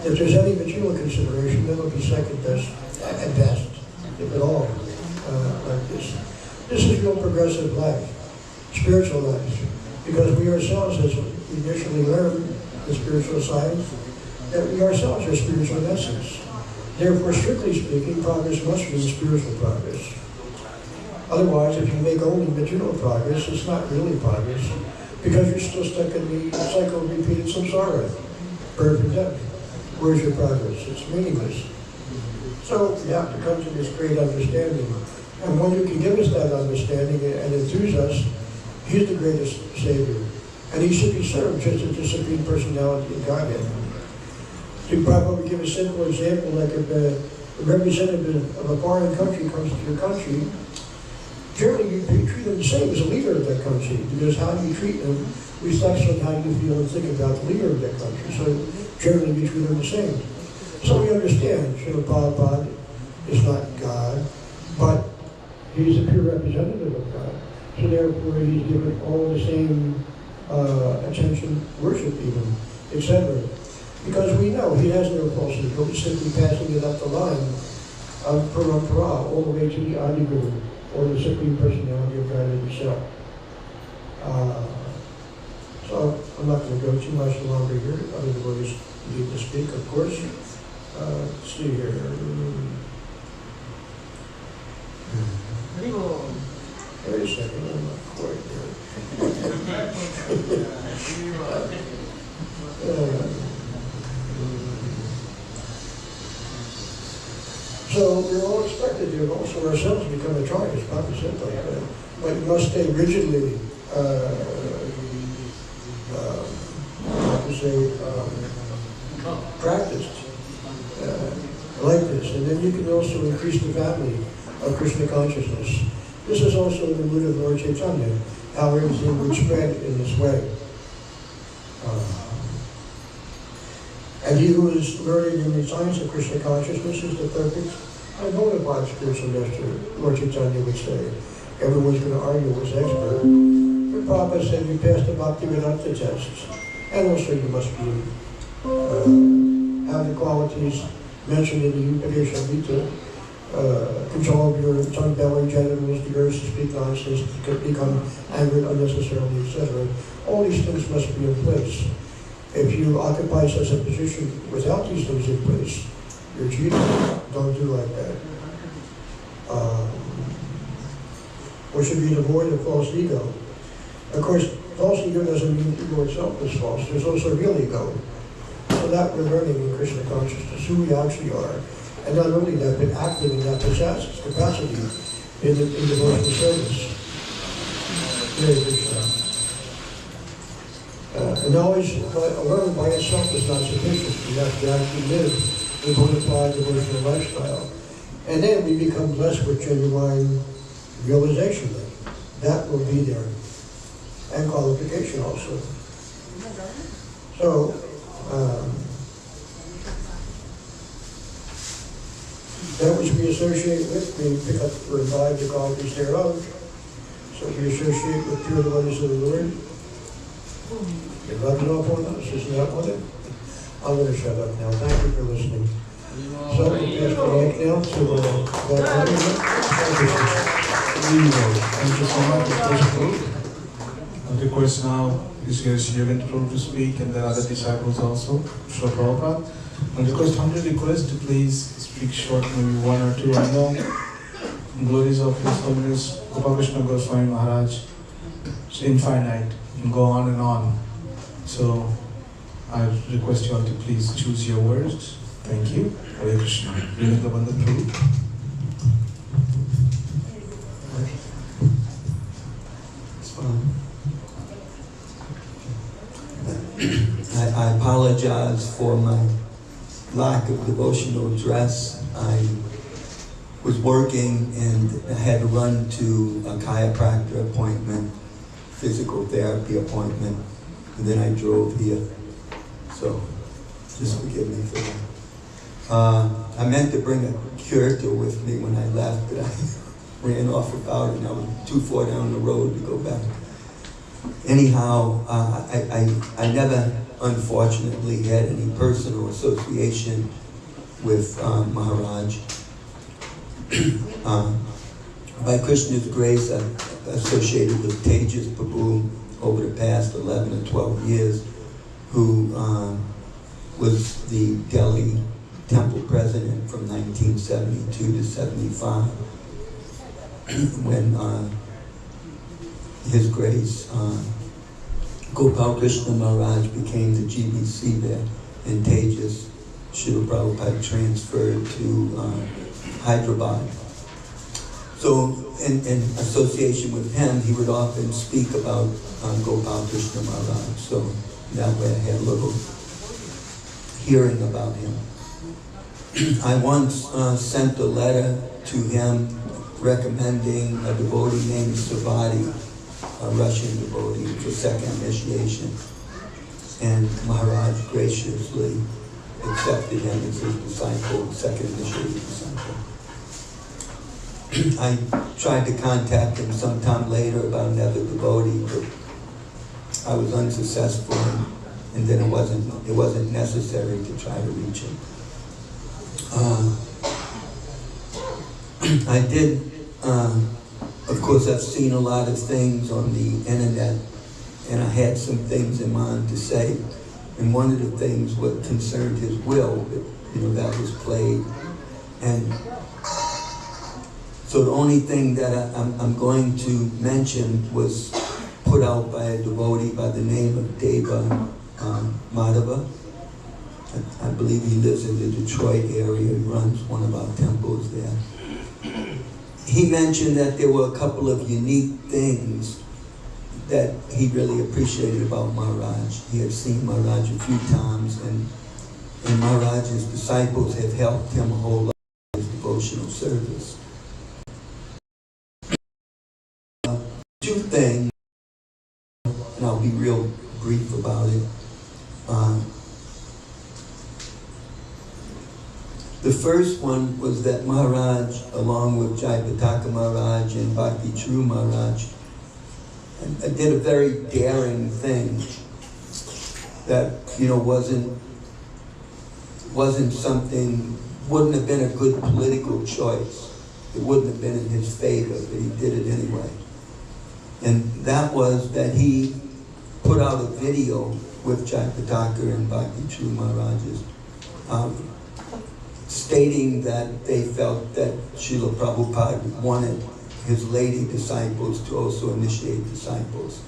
If there's any material consideration, that'll be second best, at best, if at all, like this. This is real progressive life, spiritual life, because we ourselves, as we initially learned in spiritual science, that we ourselves are spiritual in essence. Therefore, strictly speaking, progress must mean spiritual progress. Otherwise, if you make only material progress, it's not really progress, because you're still stuck in the cycle of repeated samsara, birth and death. Where's your progress? It's meaningless. So we have to come to this great understanding. And one who can give us that understanding and enthuse us, he's the greatest Savior. And he should be served just as the Supreme Personality of Godhead. To probably give a simple example, like if a representative of a foreign country comes to your country, generally you treat them the same as a leader of that country, because how you treat them reflects on how you feel and think about the leader of that country. So generally you treat them the same. So we understand Srila Prabhupada is not God, but he's a pure representative of God. So therefore he's given all the same attention, worship even, etc. Because we know he has no false ego, he's simply passing it up the line of parampara all the way to the Adi Guru, or the Supreme Personality of God himself. So I'm not going to go too much longer here. Other devotees need to speak, of course. Let's see here. Wait a second, I'm not quite there. So we're all expected to also ourselves become a tribe, it's probably said like that. But you must stay rigidly, practiced like this. And then you can also increase the family of Krishna consciousness. This is also the mood of Lord Chaitanya, how everything would spread in this way. And he who is learning in the science of Krishna consciousness is the perfect and bona fide spiritual master, Lord Chaitanya would say. Everyone's going to argue who's expert. But Prabhupada said you passed the Bhaktivedanta tests. And also you must be have the qualities mentioned in the Upadeshamrita, control of your tongue, belly, genitals, the urge to speak nonsense, to become angered unnecessarily, etc. All these things must be in place. If you occupy such a position without these things in place, you're cheating. Don't do like that. Or should be devoid of false ego. Of course, false ego doesn't mean ego itself is false. There's also real ego. So that we're learning in Krishna consciousness, who we actually are. And not only that, but acting in that capacity in devotional service. Hare Krishna. And knowledge alone by itself is not sufficient. We have to actually live a bona fide devotional lifestyle. And then we become blessed with genuine realization. That will be there. And qualification also. So, that which we associate with, we pick up or imbibe the qualities thereof. So we associate with pure devotees of the Lord. You're rubbing off on us, isn't that what it? I'm going to shut up now. Thank you for listening. So I'll pass the mic now to Thank you so much, I request now is here Shrivan to speak and the other disciples also, Srila Prabhupada. I request, humbly request to please speak short, maybe one or two. I know glories of His Holiness Gopalkrishna Goswami Maharaj is infinite and go on and on. So I request you all to please choose your words. Thank you. Hare Krishna. Reading the Bandha through. I apologize for my lack of devotional dress. I was working and I had to run to a chiropractor appointment, physical therapy appointment, and then I drove here. So just forgive me for that. I meant to bring a curta with me when I left, but I ran off without it and I was too far down the road to go back. Anyhow, I never, unfortunately, had any personal association with Maharaj. By Krishna's grace, I associated with Tejas Prabhu over the past 11 or 12 years, who was the Delhi temple president from 1972 to 75, when His Grace Gopalkrishna Maharaj became the GBC there, and Tejas Srila Prabhupada transferred to Hyderabad. So in association with him, he would often speak about Gopalkrishna Maharaj. So that way I had a little hearing about him. I once sent a letter to him recommending a devotee named Savati, a Russian devotee, for second initiation. And Maharaj graciously accepted him as his disciple, second initiated disciple. I tried to contact him sometime later about another devotee, but I was unsuccessful, and then it wasn't necessary to try to reach him. I did, of course, I've seen a lot of things on the internet, and I had some things in mind to say. And one of the things what concerned his will, that was played. And so the only thing that I'm going to mention was put out by a devotee by the name of Deva Madhava. I believe he lives in the Detroit area. He runs one of our temples there. He mentioned that there were a couple of unique things that he really appreciated about Maharaj. He had seen Maharaj a few times, and Maharaj's disciples have helped him a whole lot in his devotional service. Two things, and I'll be real brief about it. The first one was that Maharaj, along with Jayapataka Maharaj and Bhakti True Maharaj, did a very daring thing that wasn't something, wouldn't have been a good political choice. It wouldn't have been in his favor, but he did it anyway. And that was that he put out a video with Jayapataka and Bhakti True Maharajas, stating that they felt that Srila Prabhupada wanted his lady disciples to also initiate disciples.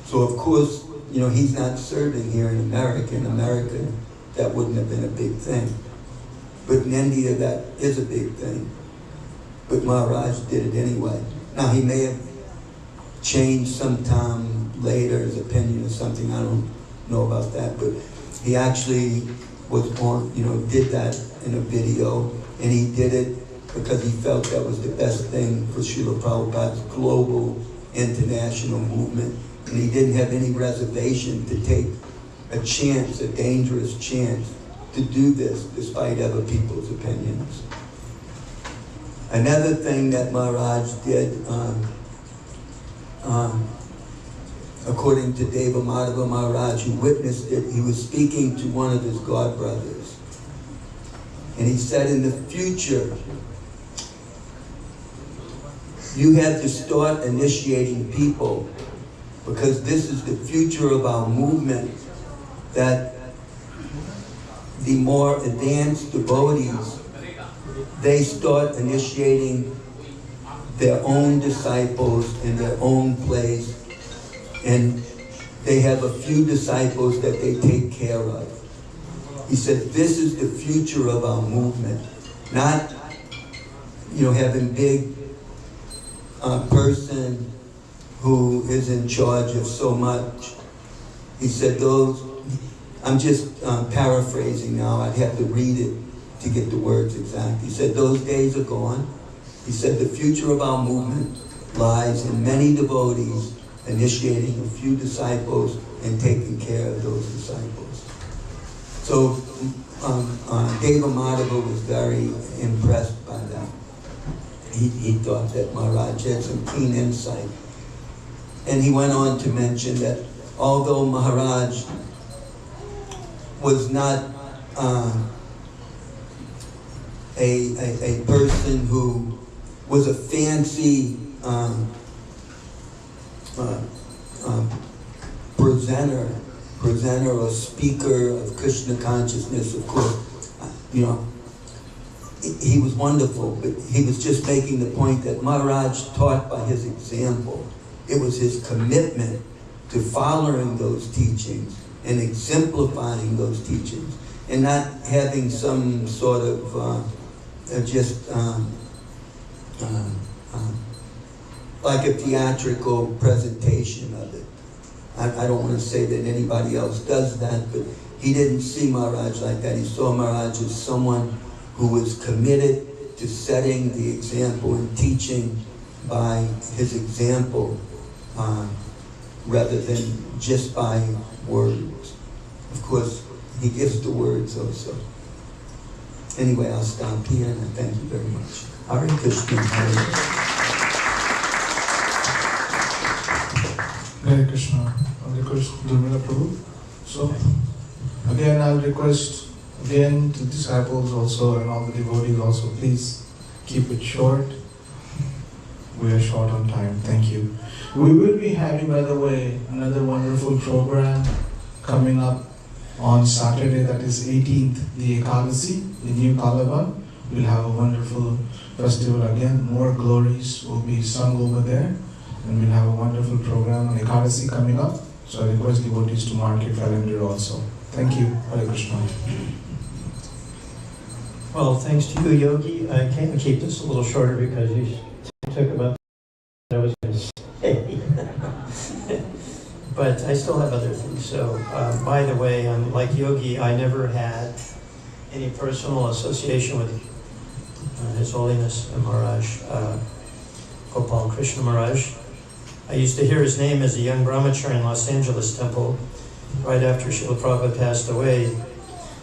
So of course, he's not serving here in America. In America, that wouldn't have been a big thing. But in India, that is a big thing. But Maharaj did it anyway. Now, he may have changed sometime later his opinion or something. I don't know about that. But he actually was on, did that in a video, and he did it because he felt that was the best thing for Srila Prabhupada's global international movement. And he didn't have any reservation to take a chance, a dangerous chance, to do this despite other people's opinions. Another thing that Maharaj did, according to Deva Madhava Maharaj, who witnessed it, he was speaking to one of his godbrothers. And he said in the future, you have to start initiating people, because this is the future of our movement, that the more advanced devotees, they start initiating their own disciples in their own place, and they have a few disciples that they take care of. He said, this is the future of our movement. Not, having big person who is in charge of so much. He said I'm just paraphrasing now, I'd have to read it to get the words exact. He said, those days are gone. He said, the future of our movement lies in many devotees initiating a few disciples and taking care of those disciples. So Deva Madhava was very impressed by that. He thought that Maharaj had some keen insight. And he went on to mention that although Maharaj was not a person who was a fancy presenter or speaker of Krishna consciousness, of course, he was wonderful, but he was just making the point that Maharaj taught by his example. It was his commitment to following those teachings and exemplifying those teachings, and not having some sort of like a theatrical presentation of it. I don't want to say that anybody else does that, but he didn't see Maharaj like that. He saw Maharaj as someone who was committed to setting the example and teaching by his example, rather than just by words. Of course, he gives the words also. Anyway, I'll stop here, and I thank you very much. Hare Krishna. Hare Krishna. I'll request Durmila Prabhu. So, again, I'll request again to disciples also and all the devotees also, please keep it short. We are short on time. Thank you. We will be having, by the way, another wonderful program coming up on Saturday, that is 18th, the ISKCON, the new Calaban. We'll have a wonderful festival again. More glories will be sung over there. And we'll have a wonderful program on ISKCON coming up. So I request devotees to mark your calendar also. Thank you. Hare Krishna. Well, thanks to you, Yogi. I can't keep this a little shorter because you took about what I was going to say. But I still have other things. So, by the way, like Yogi, I never had any personal association with His Holiness Maharaj, Gopalkrishna Maharaj. I used to hear his name as a young brahmachari in Los Angeles temple right after Srila Prabhupada passed away.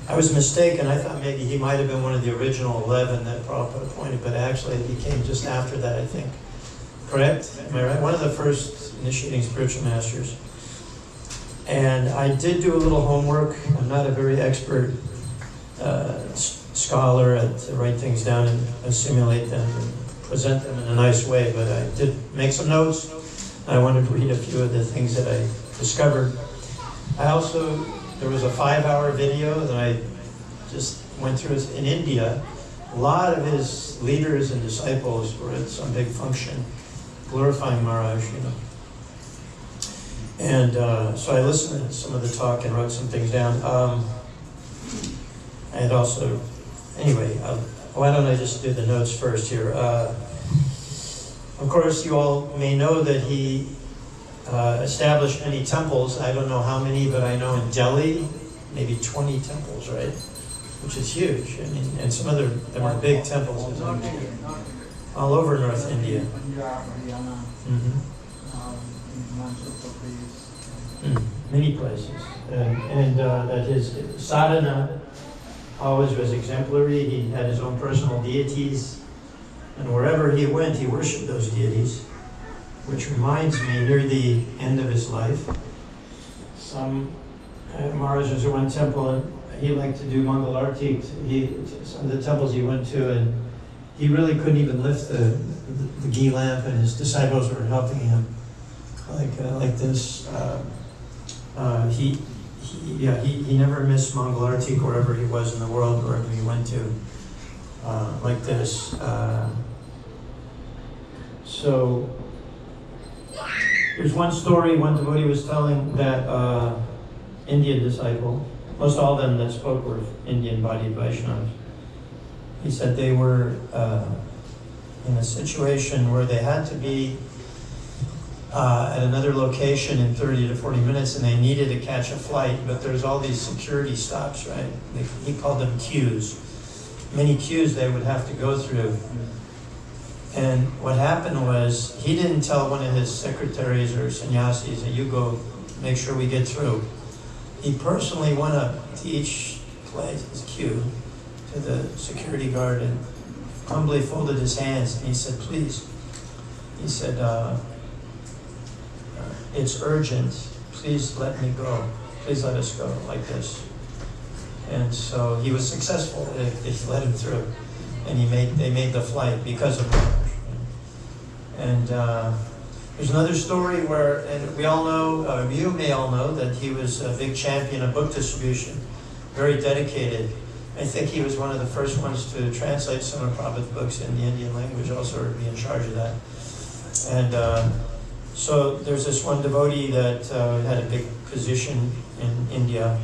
I was mistaken. I thought maybe he might have been one of the original 11 that Prabhupada appointed, but actually he came just after that, I think. Correct? Am I right? One of the first initiating spiritual masters. And I did do a little homework. I'm not a very expert scholar to write things down and assimilate them and present them in a nice way, but I did make some notes. I wanted to read a few of the things that I discovered. There was a 5-hour video that I just went through in India. A lot of his leaders and disciples were at some big function glorifying Maharaj, And so I listened to some of the talk and wrote some things down. I had also, anyway, why don't I just do the notes first here? Of course, you all may know that he established many temples. I don't know how many, but I know in Delhi, maybe 20 temples, right? Which is huge. I mean, and some of them are big temples all over North India. Mm-hmm. Many places. And that his sadhana always was exemplary. He had his own personal deities. And wherever he went, he worshipped those deities. Which reminds me, near the end of his life, some Maharaj was at one temple, he liked to do Mangal Arti. Some of the temples he went to, and he really couldn't even lift the ghee lamp, and his disciples were helping him, like this. He never missed Mangal Arti wherever he was in the world, wherever he went to, like this. So there's one story one devotee was telling that Indian disciple, most all of them that spoke were Indian bodied Vaishnavas. He said they were in a situation where they had to be at another location in 30 to 40 minutes, and they needed to catch a flight, but there's all these security stops, right? He called them queues. Many queues they would have to go through. And what happened was, he didn't tell one of his secretaries or sannyasis that you go make sure we get through. He personally went up to each place, his queue, to the security guard, and humbly folded his hands, and he said, please, he said, it's urgent, please let me go, please let us go, like this. And so he was successful, they let him through, and they made the flight because of Maharaj. And there's another story where, and we all know, you may all know, that he was a big champion of book distribution, very dedicated. I think he was one of the first ones to translate some of Prabhupada's books in the Indian language, also, or be in charge of that. And so there's this one devotee that had a big position in India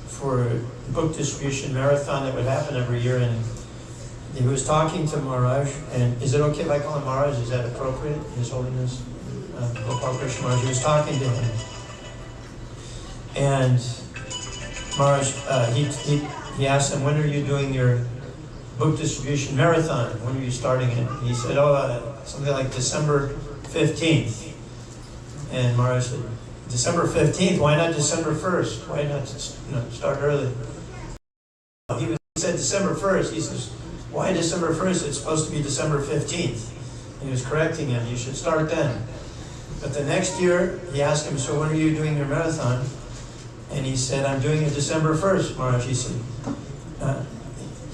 for a book distribution marathon that would happen every year, and he was talking to Maharaj, and is it okay if I call him Maharaj? Is that appropriate? His Holiness Gopalkrishna Maharaj. He was talking to him, and Maharaj, he asked him, when are you doing your book distribution marathon? When are you starting it? He said, something like December 15th. And Maharaj said, December 15th? Why not December 1st? Why not start early? He said December 1st. He says, why December 1st? It's supposed to be December 15th. And he was correcting him, you should start then. But the next year, he asked him, so when are you doing your marathon? And he said, I'm doing it December 1st, Maharaj. He said,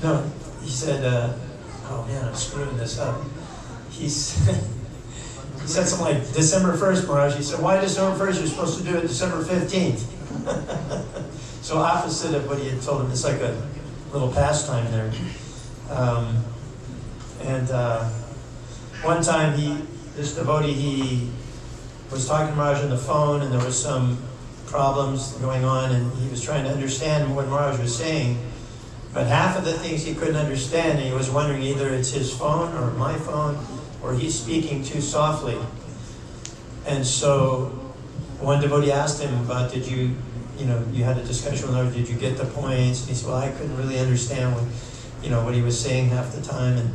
no. He said, oh man, I'm screwing this up. He said something like, December 1st, Maharaj. He said, why December 1st? You're supposed to do it December 15th. So opposite of what he had told him. It's like a little pastime there. One time this devotee, he was talking to Maharaj on the phone, and there was some problems going on, and he was trying to understand what Maharaj was saying, but half of the things he couldn't understand, and he was wondering either it's his phone or my phone, or he's speaking too softly. And so one devotee asked him about, you had a discussion with Maharaj, did you get the points? And he said, well, I couldn't really understand what he was saying half the time. And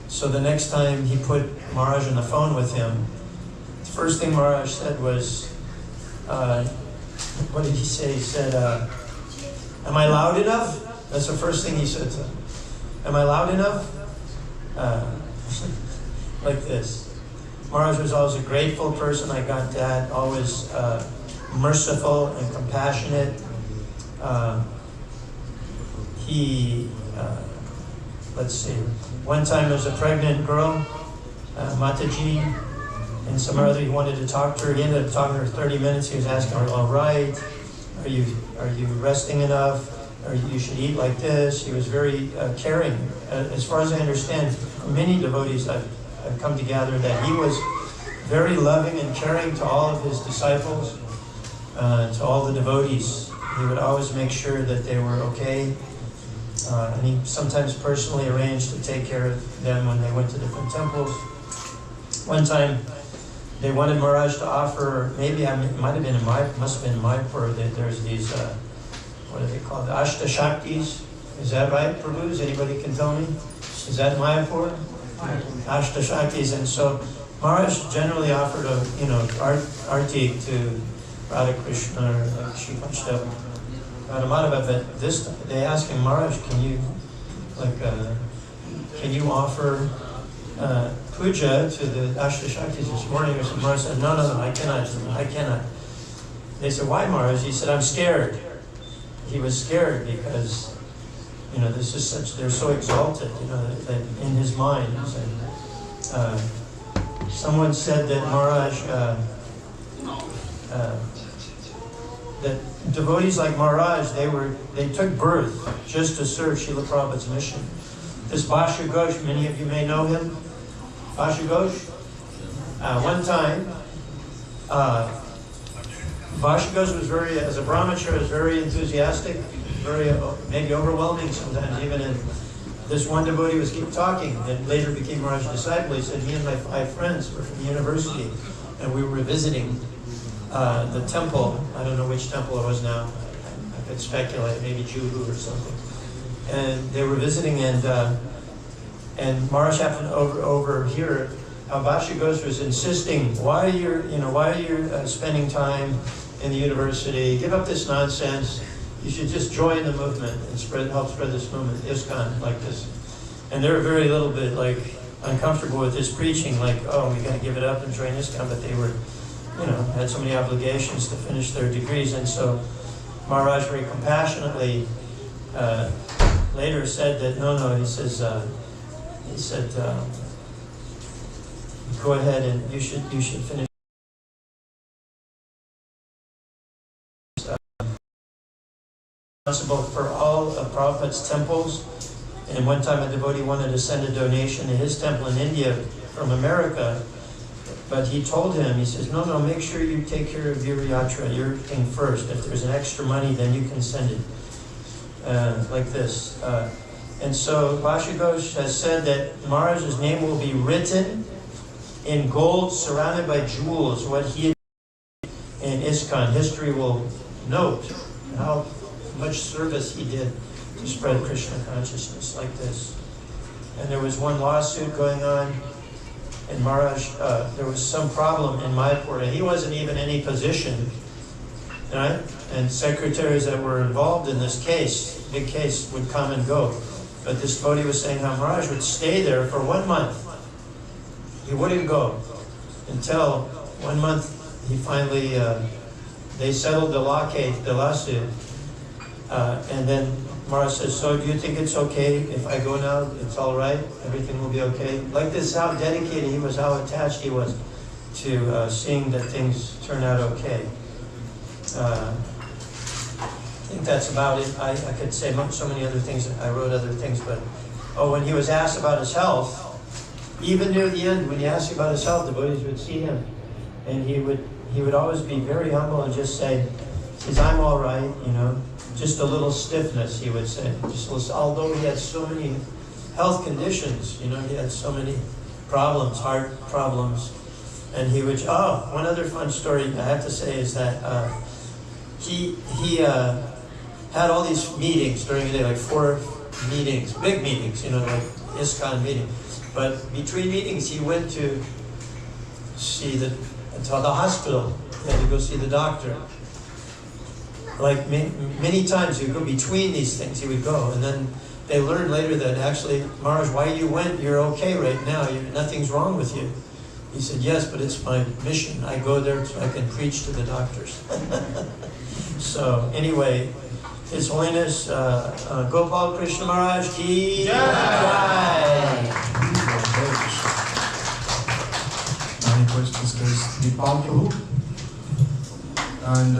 so the next time he put Maharaj on the phone with him, the first thing Maharaj said was, what did he say? He said, am I loud enough? That's the first thing he said to him. Am I loud enough? Like this. Maharaj was always a grateful person, I got that, always merciful and compassionate. Let's see, one time there was a pregnant girl, Mataji, and some other, he wanted to talk to her. He ended up talking to her 30 minutes. He was asking her, all right, are you resting enough? Or you should eat like this. He was very caring. As far as I understand, many devotees I've come to gather that he was very loving and caring to all of his disciples, to all the devotees. He would always make sure that they were okay. And he sometimes personally arranged to take care of them when they went to different temples. One time, they wanted Maharaj to offer, maybe it might have been must have been in Mayapur, that there's these, what are they called? Ashtashaktis. Is that right, Prabhu? Anybody can tell me? Is that Mayapur? Ashtashaktis. And so Maharaj generally offered arti to Radha Krishna or Shri Radhamadhava, but this they asked him, Maharaj, can you offer puja to the Ashtashaktis this morning? Or something? Maharaj said, no, I cannot. They said, why, Maharaj? He said, I'm scared. he was scared because, this is they're so exalted, that in his mind. And, someone said that Maharaj, that devotees like Maharaj, they took birth just to serve Srila Prabhupada's mission. This Bhasha Ghosh, many of you may know him. Bhasha Ghosh. One time, Bhasha Ghosh was as a brahmachari, was very enthusiastic, very maybe overwhelming sometimes. Even in this one devotee was keep talking, and later became Maharaj's disciple. He said, me and my 5 friends were from the university, and we were visiting the temple. I don't know which temple it was now. I could speculate, maybe Juhu or something. And they were visiting, and Maharaj happened to overhear how Bhasha Ghosh was insisting, why are you spending time in the university? Give up this nonsense. You should just join the movement and help spread this movement, ISKCON, like this. And they were very little bit uncomfortable with his preaching, like, oh, we got to give it up and join ISKCON, but they were, had so many obligations to finish their degrees. And so Maharaj very compassionately later said that, no, he said, go ahead and you should finish. Responsible for all of Prabhupada's temples. And one time a devotee wanted to send a donation to his temple in India from America. But he told him, he says, no, make sure you take care of your yatra, your thing first. If there's an extra money, then you can send it. Like this. And so Bhasha Ghosh has said that Maharaj's name will be written in gold surrounded by jewels. What he did in ISKCON, history will note how much service he did to spread Krishna consciousness like this. And there was one lawsuit going on, and Maharaj, there was some problem in Mayapur, and he wasn't even in any position, right? And secretaries that were involved in this case, big case, would come and go. But this devotee was saying how Maharaj would stay there for 1 month. He wouldn't go until 1 month he finally, they settled the lawsuit. And then Maharaj says, so do you think it's okay if I go now? It's all right? Everything will be okay? Like this, how dedicated he was, how attached he was to seeing that things turn out okay. I think that's about it. I could say so many other things. I wrote other things, but when he was asked about his health, even near the end, when he asked about his health, the devotees would see him, and he would always be very humble and just say, I'm all right, just a little stiffness, he would say. Although he had so many health conditions, he had so many problems, heart problems, and he would. One other fun story I have to say is that he had all these meetings during the day, like 4 meetings, big meetings, like ISKCON meeting. But between meetings, he went to see the hospital. He had to go see the doctor. Like many times, he would go between these things. He would go, and then they learned later that actually, Maharaj, why you went? You're okay right now. Nothing's wrong with you. He said, yes, but it's my mission. I go there so I can preach to the doctors. So anyway, His Holiness Gopalkrishna Maharaj ki jai. I request His Prabhu, and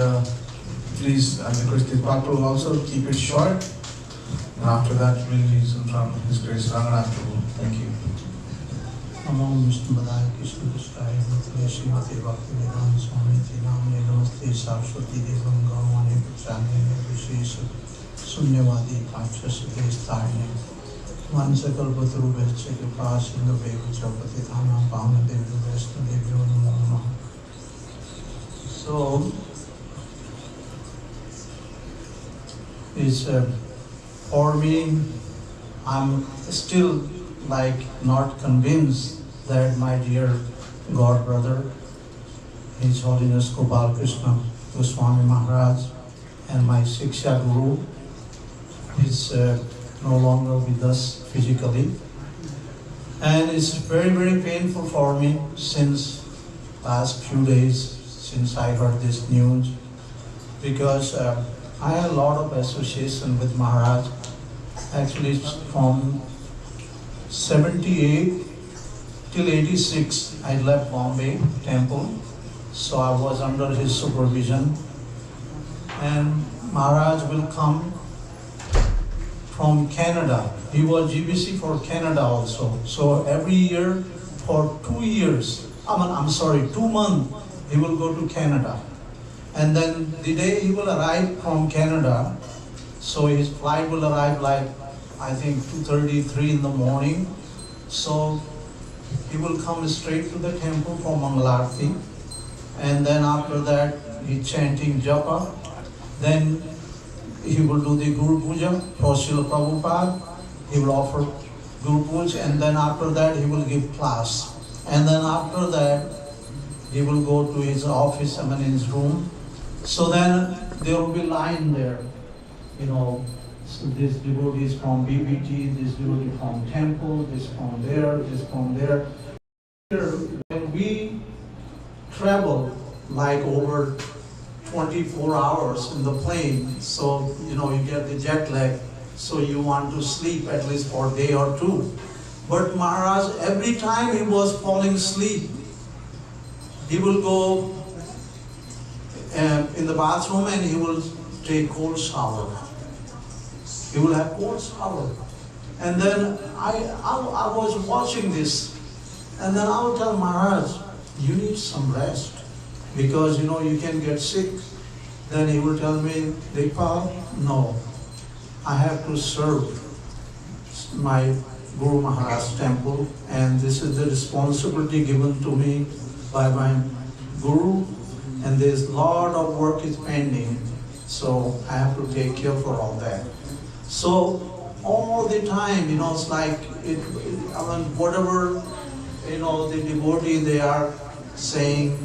please, I request His Prabhu also keep it short. And after that, we'll listen from His Grace Ranganath Prabhu. Thank you. नमो विष्णुपदाय कृष्णकृष्णाय नमस्ते श्रीमते भक्तिवेदांत स्वामी नामे नमस्ते सरस्वती देवं गौरवाणी पुत्राणे विशेष शून्यवादी काक्षसुते स्थाने वंशकल्पतरुभ्यश्च कृपा सिन्धुभ्यः च पतितानां पावनेभ्यो वैष्णवेभ्यो नमो नमः. So it's for me, I'm still not convinced that my dear God brother, His Holiness Gopalkrishna Goswami Maharaj, and my Shiksha Guru is no longer with us physically. And it's very, very painful for me since last few days since I heard this news, because I had a lot of association with Maharaj. Actually, from 78 till 86, I left Bombay temple. So I was under his supervision. And Maharaj will come from Canada. He was GBC for Canada also. So every year for 2 years, 2 months, he will go to Canada. And then the day he will arrive from Canada, so his flight will arrive like, I think 2:33 in the morning. So he will come straight to the temple for Mangalarti. And then after that, he chanting japa. Then he will do the Guru Puja for Srila Prabhupada. He will offer Guru Puja, and then after that he will give class. And then after that, he will go to his office, in his room. So then there will be line there, so this devotee is from BBT, this devotee from temple, this from there, this from there. When we travel like over 24 hours in the plane, so you get the jet lag, so you want to sleep at least for a day or two. But Maharaj, every time he was falling asleep, he will go in the bathroom and he will take cold shower. He will have cold shower. And then I was watching this, and then I will tell Maharaj, you need some rest, because you can get sick. Then he will tell me, Dekpal, no, I have to serve my Guru Maharaj temple, and this is the responsibility given to me by my Guru, and there's a lot of work is pending, so I have to take care for all that. So all the time, it's like, whatever, the devotee, they are saying,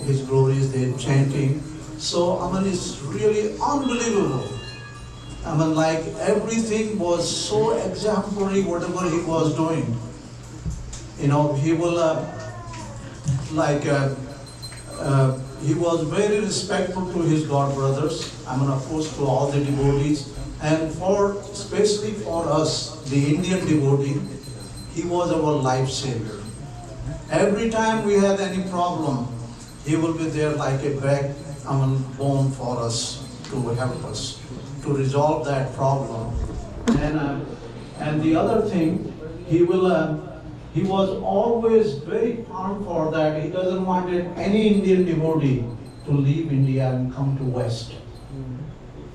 his glories, they're chanting. So, it's really unbelievable. Like everything was so exemplary, whatever he was doing. He will, he was very respectful to his god brothers. Of course, to all the devotees. And especially for us, the Indian devotee, he was our life savior. Every time we had any problem, he will be there like a backbone for us to help us to resolve that problem. And the other thing, he was always very firm for that. He doesn't want any Indian devotee to leave India and come to West.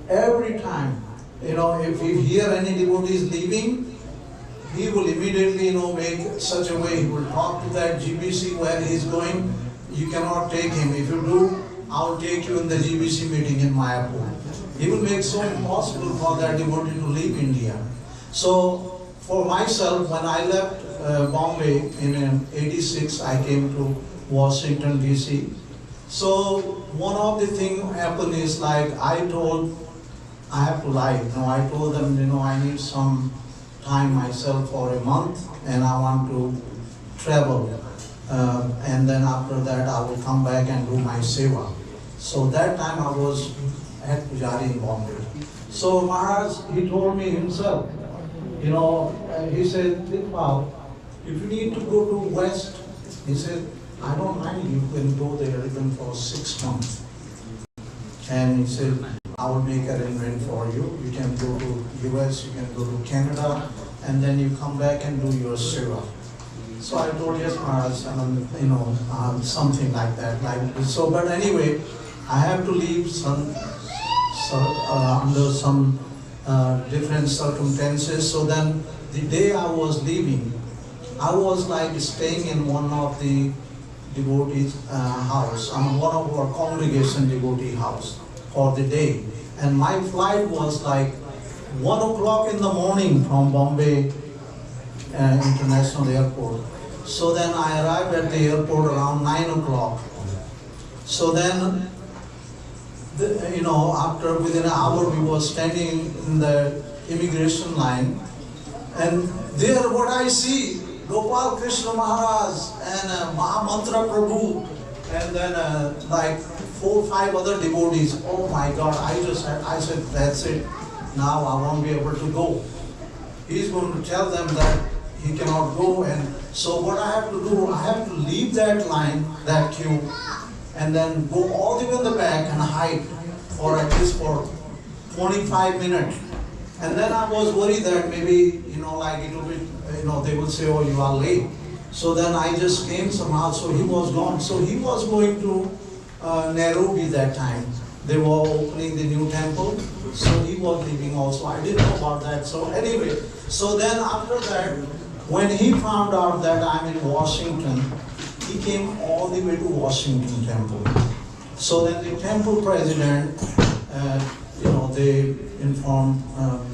Every time, if he hear any devotee is leaving, he will immediately, make such a way, he will talk to that GBC where he is going. You cannot take him. If you do, I'll take you in the GBC meeting in Mayapur. He will make so impossible for that devotee to leave India. So, for myself, when I left Bombay in 86, I came to Washington, DC. So, one of the things happened is like, I have to lie. I told them, I need some time myself for a month, and I want to travel. And then after that, I will come back and do my seva. So that time I was at Pujari in Bombay. So Maharaj, he told me himself, he said, Dekpal, if you need to go to West, he said, I don't mind, you can go there even for 6 months. And he said, I will make arrangement for you. You can go to US, you can go to Canada, and then you come back and do your seva. So I told, yes, Maharaj, something like that. But anyway, I have to leave under some different circumstances. So then, the day I was leaving, I was like staying in one of the devotees' house, one of our congregation devotee house for the day. And my flight was like 1 o'clock in the morning from Bombay International Airport. So then I arrived at the airport around 9 o'clock. So then, after within an hour, we were standing in the immigration line, and there what I see, Gopalkrishna Maharaj and Mahamantra Prabhu, and then like 4 or 5 other devotees. Oh my God, I said, that's it. Now I won't be able to go. He's going to tell them that he cannot go. And so what I have to do, I have to leave that line, that queue, and then go all the way in the back and hide for at least for 25 minutes. And then I was worried that maybe, like it will be, they will say, oh, you are late. So then I just came somehow, so he was gone. So he was going to Nairobi that time. They were opening the new temple, so he was leaving also. I didn't know about that. So anyway, so then after that, when he found out that I'm in Washington, he came all the way to Washington temple. So then the temple president, they informed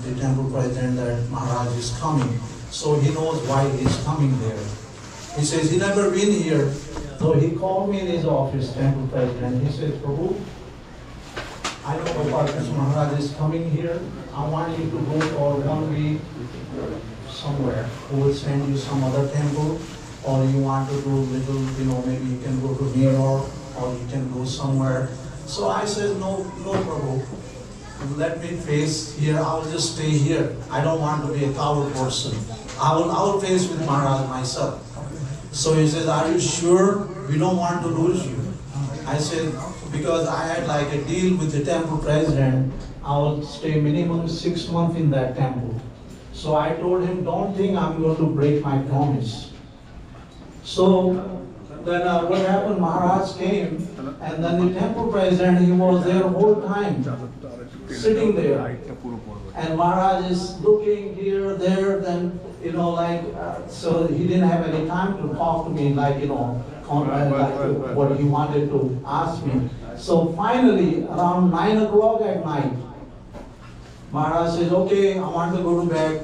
the temple president that Maharaj is coming. So he knows why he's coming there. He says, he never been here. So he called me in his office, temple president. He says, Prabhu, I know Gopalkrishna Maharaj is coming here. I want you to go for 1 week somewhere. Who will send you some other temple, or you want to do little, maybe you can go to New York, or you can go somewhere. So I said, no, Prabhu. Let me face here. I will just stay here. I don't want to be a coward person. I will face with Maharaj myself. So he says, are you sure? We don't want to lose you. I said, because I had like a deal with the temple president, I will stay minimum 6 months in that temple. So I told him, don't think I'm going to break my promise. So then what happened, Maharaj came, and then the temple president, he was there whole time, sitting there. And Maharaj is looking here, there, then, so he didn't have any time to talk to me, like what he wanted to ask me. So finally, around 9 o'clock at night, Maharaj says, okay, I want to go to bed.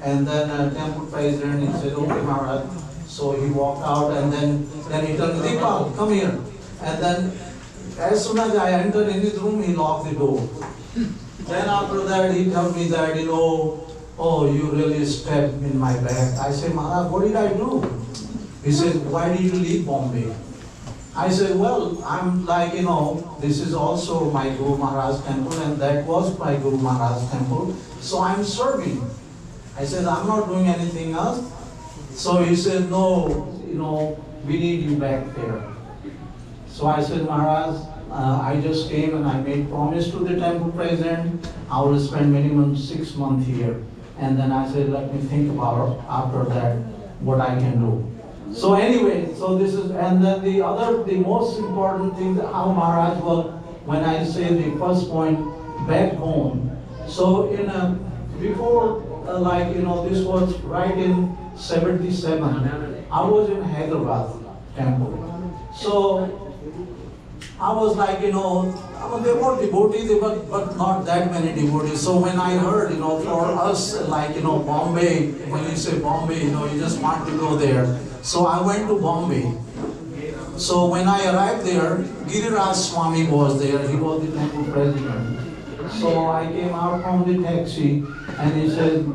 And then temple president, he said, okay, Maharaj. So he walked out, and then he told me, Dipal, come here. And then as soon as I entered in his room, he locked the door. Then after that, he told me that, oh, you really stabbed in my back. I said, Maharaj, what did I do? He said, why did you leave Bombay? I said, well, I'm like, this is also my Guru Maharaj temple, and that was my Guru Maharaj temple. So I'm serving. I said, I'm not doing anything else. So he said, no, we need you back there. So I said, Maharaj, I just came and I made promise to the temple president, I will spend minimum 6 months here. And then I said, let me think about after that what I can do. So anyway, so this is, and then the most important thing, how Maharaj was, when I say the first point, backbone. So before, this was right in 77, I was in Hyderabad temple. So I was like, there were devotees, but not that many devotees. So when I heard, for us, Bombay, when you say Bombay, you just want to go there. So I went to Bombay. So when I arrived there, Giriraj Swami was there. He was the temple president. So I came out from the taxi, and he said,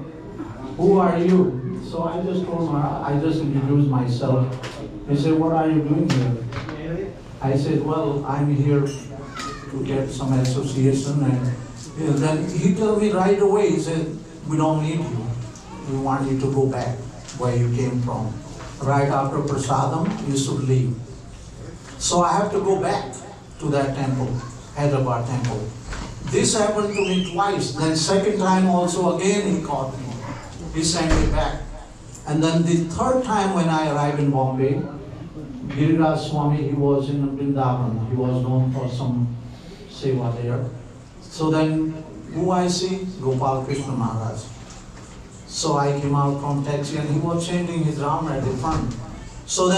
who are you? So I just told him, I just introduced myself. He said, what are you doing here? I said, well, I'm here to get some association. And then he told me right away, he said, we don't need you. We want you to go back where you came from. Right after prasadam, you should leave. So I have to go back to that temple, Hyderabad temple. This happened to me twice. Then second time also again he caught me. He sent me back. And then the third time when I arrived in Bombay, Giriraj Swami, he was in Vrindavan. He was known for some seva there. So then, who I see? Gopalkrishna Maharaj. So I came out from taxi and he was changing his round at the front. So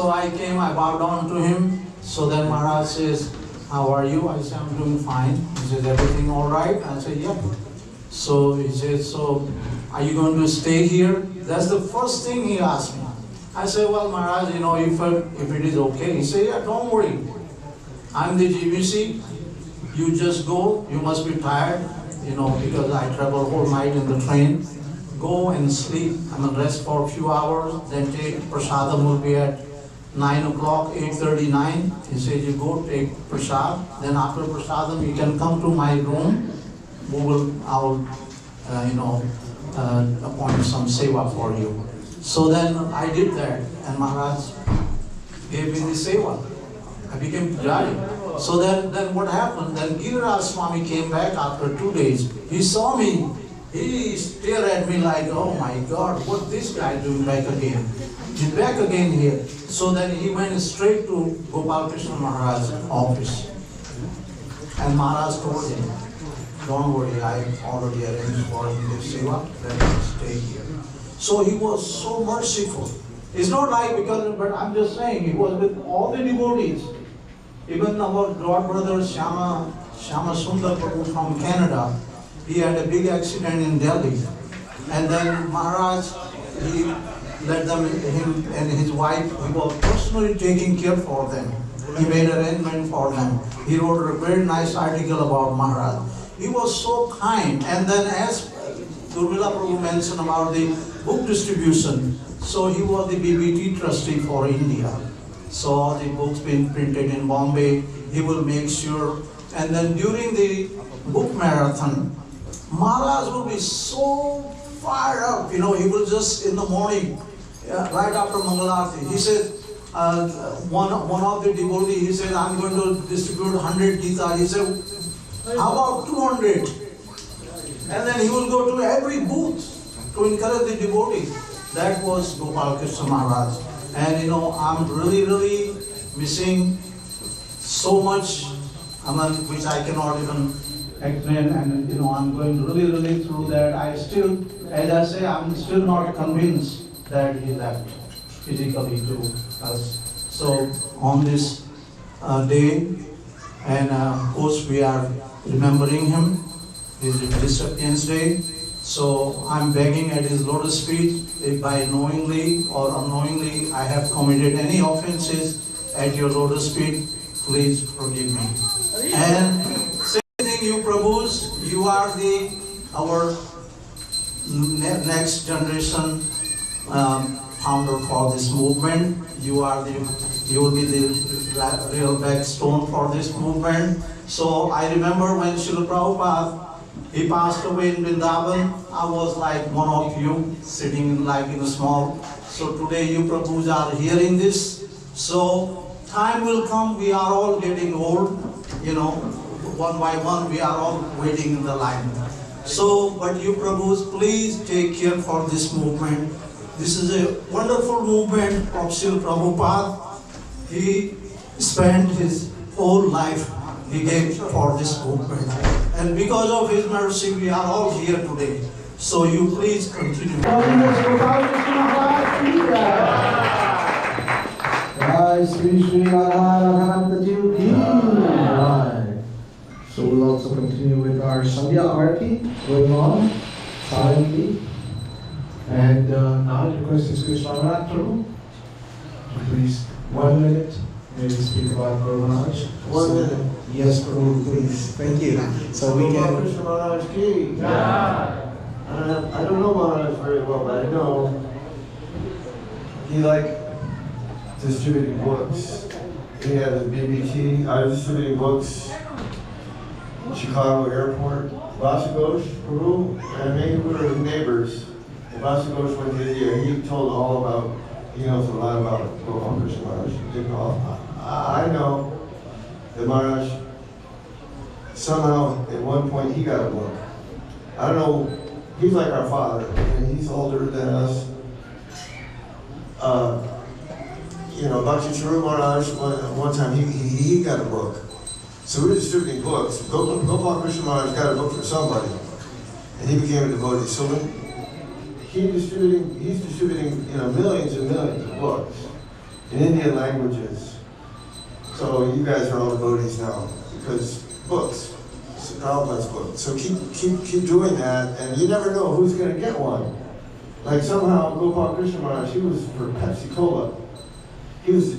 I came, I bowed down to him. So then Maharaj says, how are you? I said, I'm doing fine. He says, everything all right? I said, yeah. So he says, so are you going to stay here? That's the first thing he asked me. I said, well, Maharaj, if it is okay. He said, yeah, don't worry. I'm the GBC. You just go. You must be tired, because I travel whole night in the train. Go and sleep. Rest for a few hours. Then take prasadam will be at 9 o'clock, 8:39, he said, you go take prasad, then after prasadam you can come to my room, I'll appoint some seva for you. So then I did that, and Maharaj gave me the seva. I became pujari. So then what happened? Then Giriraj Swami came back after 2 days. He saw me. He stared at me like, oh my God, what this guy doing back again? He's back again here. So then he went straight to Gopalkrishna Maharaj's office. And Maharaj told him, don't worry, I already arranged for him this seva, let him stay here. So he was so merciful. It's not like but I'm just saying, he was with all the devotees. Even our god brother Shama Sundar Prabhu from Canada, he had a big accident in Delhi. And then Maharaj, he let him and his wife, he was personally taking care for them. He made arrangement for them. He wrote a very nice article about Maharaj. He was so kind. And then as Durmila Prabhu mentioned about the book distribution, so he was the BBT trustee for India. So all the books being printed in Bombay, he will make sure. And then during the book marathon, Maharaj will be so fired up. He will just in the morning, right after Mangalarti, he said, one of the devotees, he said, I'm going to distribute 100 Gita. He said, how about 200? And then he will go to every booth to encourage the devotees. That was Gopalkrishna Maharaj. And I'm really missing so much, which I cannot even explain. And I'm going really through that. I still, as I say, I'm still not convinced that he left physically to us. So on this day, and of course we are remembering him, his Disappearance Day. So I'm begging at his lotus feet, if by knowingly or unknowingly I have committed any offenses at your lotus feet, please forgive me. And same thing, you Prabhus, you are our next generation founder for this movement. You will be the real backstone for this movement. So I remember when Srila Prabhupada, he passed away in Vrindavan. I was like one of you, sitting like in a small. So today you Prabhus are hearing this. So time will come, we are all getting old, one by one we are all waiting in the line. So, but you Prabhus, please take care for this movement. This is a wonderful movement of Srila Prabhupada. He spent his whole life he gave for this movement. And because of his mercy, we are all here today. So you please continue. So we'll also continue with our Sandhya Arati going on silently. And now I request ISKCON Prabhu to please 1 minute maybe speak about Guru Maharaj. 1 minute. Yes, Prabhu, please. Thank you. So we can. Gopalkrishna Maharaj ki. Yeah. I don't know Maharaj very well, but I know he liked distributing books. He had a BBT. I was distributing books. Chicago Airport. Vasagosh, Prabhu, and me were neighbors. Vasagosh went to India. He told all about. He knows a lot about Gopalkrishna Maharaj. I know that Maharaj, somehow at one point he got a book. I don't know, he's like our father, and he's older than us. Bhakti Charu Maharaj, one time he got a book. So we were distributing books. Gopalkrishna Maharaj got a book for somebody, and he became a devotee. So when he's distributing millions and millions of books in Indian languages. So you guys are all devotees now because books, Prabhupada's book. So keep doing that, and you never know who's going to get one. Like somehow Gopalkrishna Maharaj, he was for Pepsi Cola. He was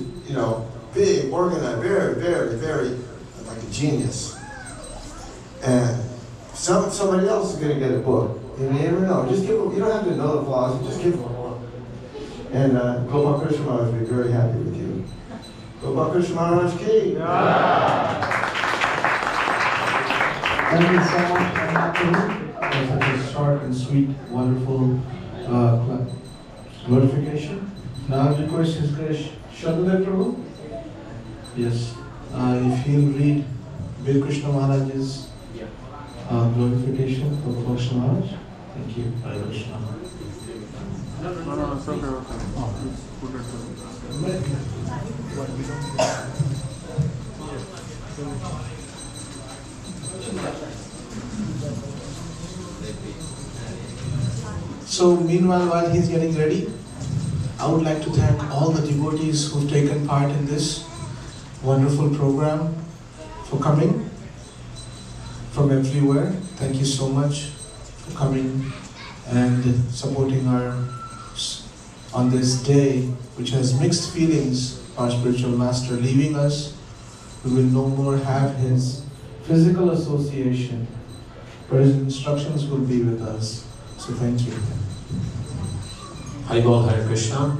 big, organized, very, very, very like a genius. And somebody else is going to get a book. You never know. Just give them. You don't have to know the philosophy. Just give them one. And Gopalkrishna Maharaj will be very happy with you. Gopalkrishna Maharaj ki. Thank you so much for such a short and sweet, wonderful glorification. Now I request His Grace Shadudev Prabhu. Yes, if he'll read Bir Krishna Maharaj's glorification for Gopalkrishna Maharaj. Thank you. Hare Krishna. So meanwhile, while he's getting ready, I would like to thank all the devotees who've taken part in this wonderful program for coming from everywhere. Thank you so much for coming and supporting on this day, which has mixed feelings. Our spiritual master leaving us, we will no more have his physical association, but his instructions will be with us. So thank you. Haribol Hare Krishna.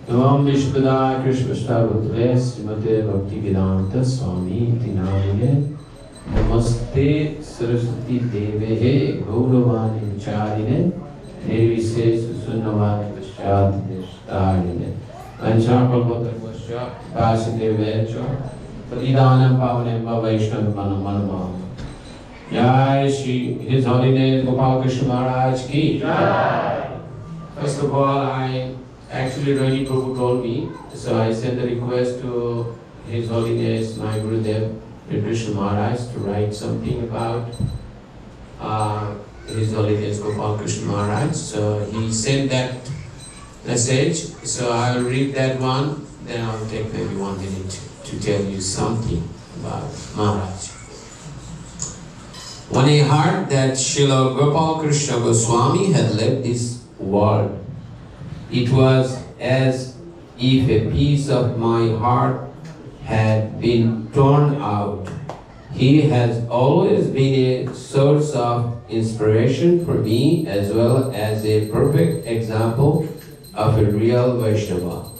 Navam Vishpadaya Krishna Shtavatre Srimate Bhakti Vedanta Swami Tinamine Namaste Saraswati Devehe Gauravani Vicharine Nirvises Sunnavani Vishad Deshtarine Vanchakalpatarvasya Vasudevecha Padidanam Pavanemba Vaishnav Manamanama. Jai Shri His Holiness Gopalkrishna Maharaj ki. First of all, I actually Rani Prabhu told me, so I sent a request to His Holiness my Gurudev Krishna Maharaj to write something about His Holiness Gopalkrishna Maharaj. So he sent that message, so I will read that one, then I will take maybe 1 minute to tell you something about Maharaj. When I heard that Srila Gopalkrishna Goswami had left this world, it was as if a piece of my heart had been torn out. He has always been a source of inspiration for me as well as a perfect example of a real Vaishnava.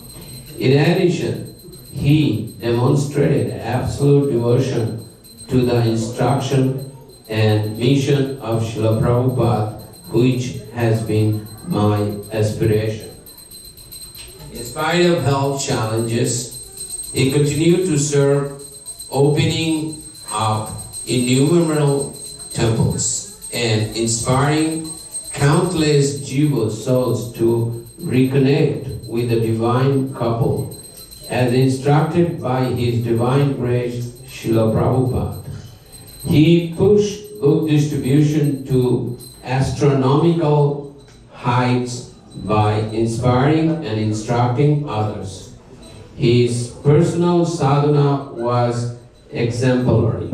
In addition, he demonstrated absolute devotion to the instruction and mission of Srila Prabhupada, which has been my aspiration. In spite of health challenges, he continued to serve, opening up innumerable temples and inspiring countless jiva souls to reconnect with the divine couple, as instructed by His Divine Grace Srila Prabhupada. He pushed book distribution to astronomical heights by inspiring and instructing others. His personal sadhana was exemplary.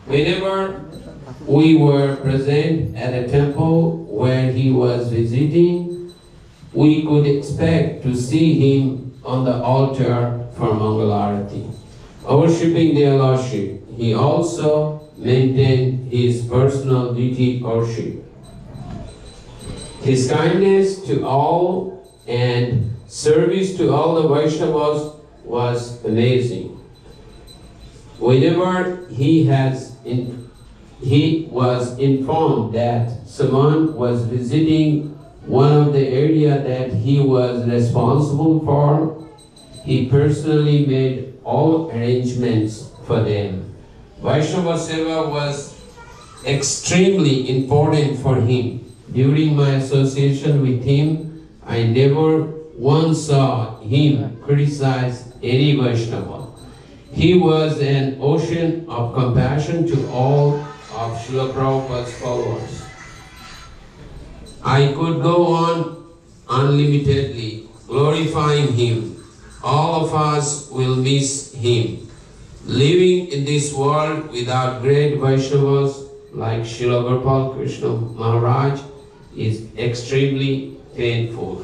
Whenever we were present at a temple where he was visiting, we could expect to see him on the altar for Mangalarati. Worshipping their Lordship, he also maintained his personal deity worship. His kindness to all and service to all the Vaishnavas was amazing. Whenever he was informed that someone was visiting one of the area that he was responsible for, he personally made all arrangements for them. Vaishnava Seva was extremely important for him. During my association with him, I never once saw him criticize any Vaishnava. He was an ocean of compassion to all of Srila Prabhupada's followers. I could go on unlimitedly glorifying him. All of us will miss him. Living in this world without great Vaishnavas like Srila Gopalkrishna Maharaj is extremely painful.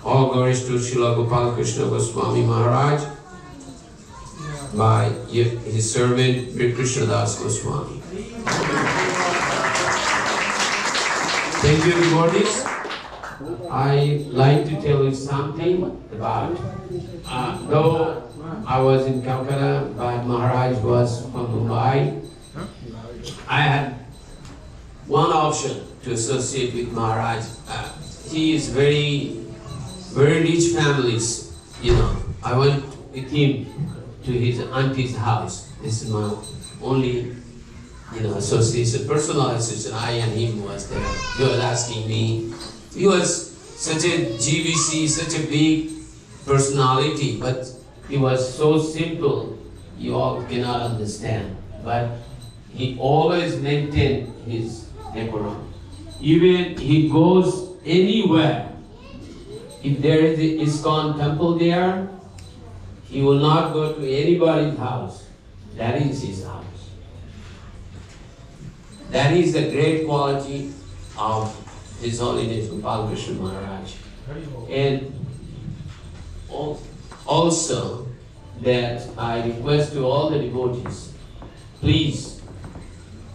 All glories to Srila Gopalkrishna Goswami Maharaj by his servant Krishna Das Goswami. Thank you, devotees. I like to tell you something about, though I was in Calcutta, but Maharaj was from Mumbai. I had one option to associate with Maharaj. He is very rich families, you know. I went with him to his auntie's house. This is my only, association, personal association. I and him was there. He was asking me. He was such a GVC, such a big personality, but he was so simple, you all cannot understand. But he always maintained his decorum. Even he goes anywhere. If there is an ISKCON temple there, he will not go to anybody's house. That is his house. That is the great quality of His Holiness Gopalkrishna Maharaj. And also that I request to all the devotees, please,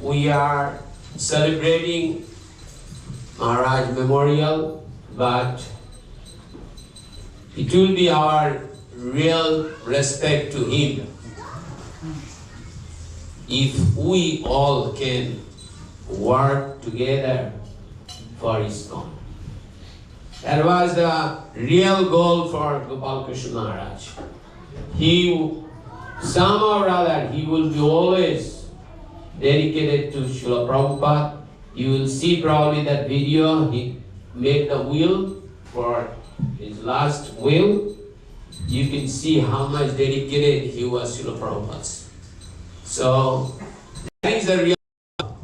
we are celebrating Maharaj Memorial, but it will be our real respect to him if we all can work together for ISKCON. That was the real goal for Gopalkrishna Maharaj. He, somehow or other, he will be always dedicated to Srila Prabhupada. You will see probably that video, he made the will for his last will. You can see how much dedicated he was to Srila Prabhupada. So, that is the real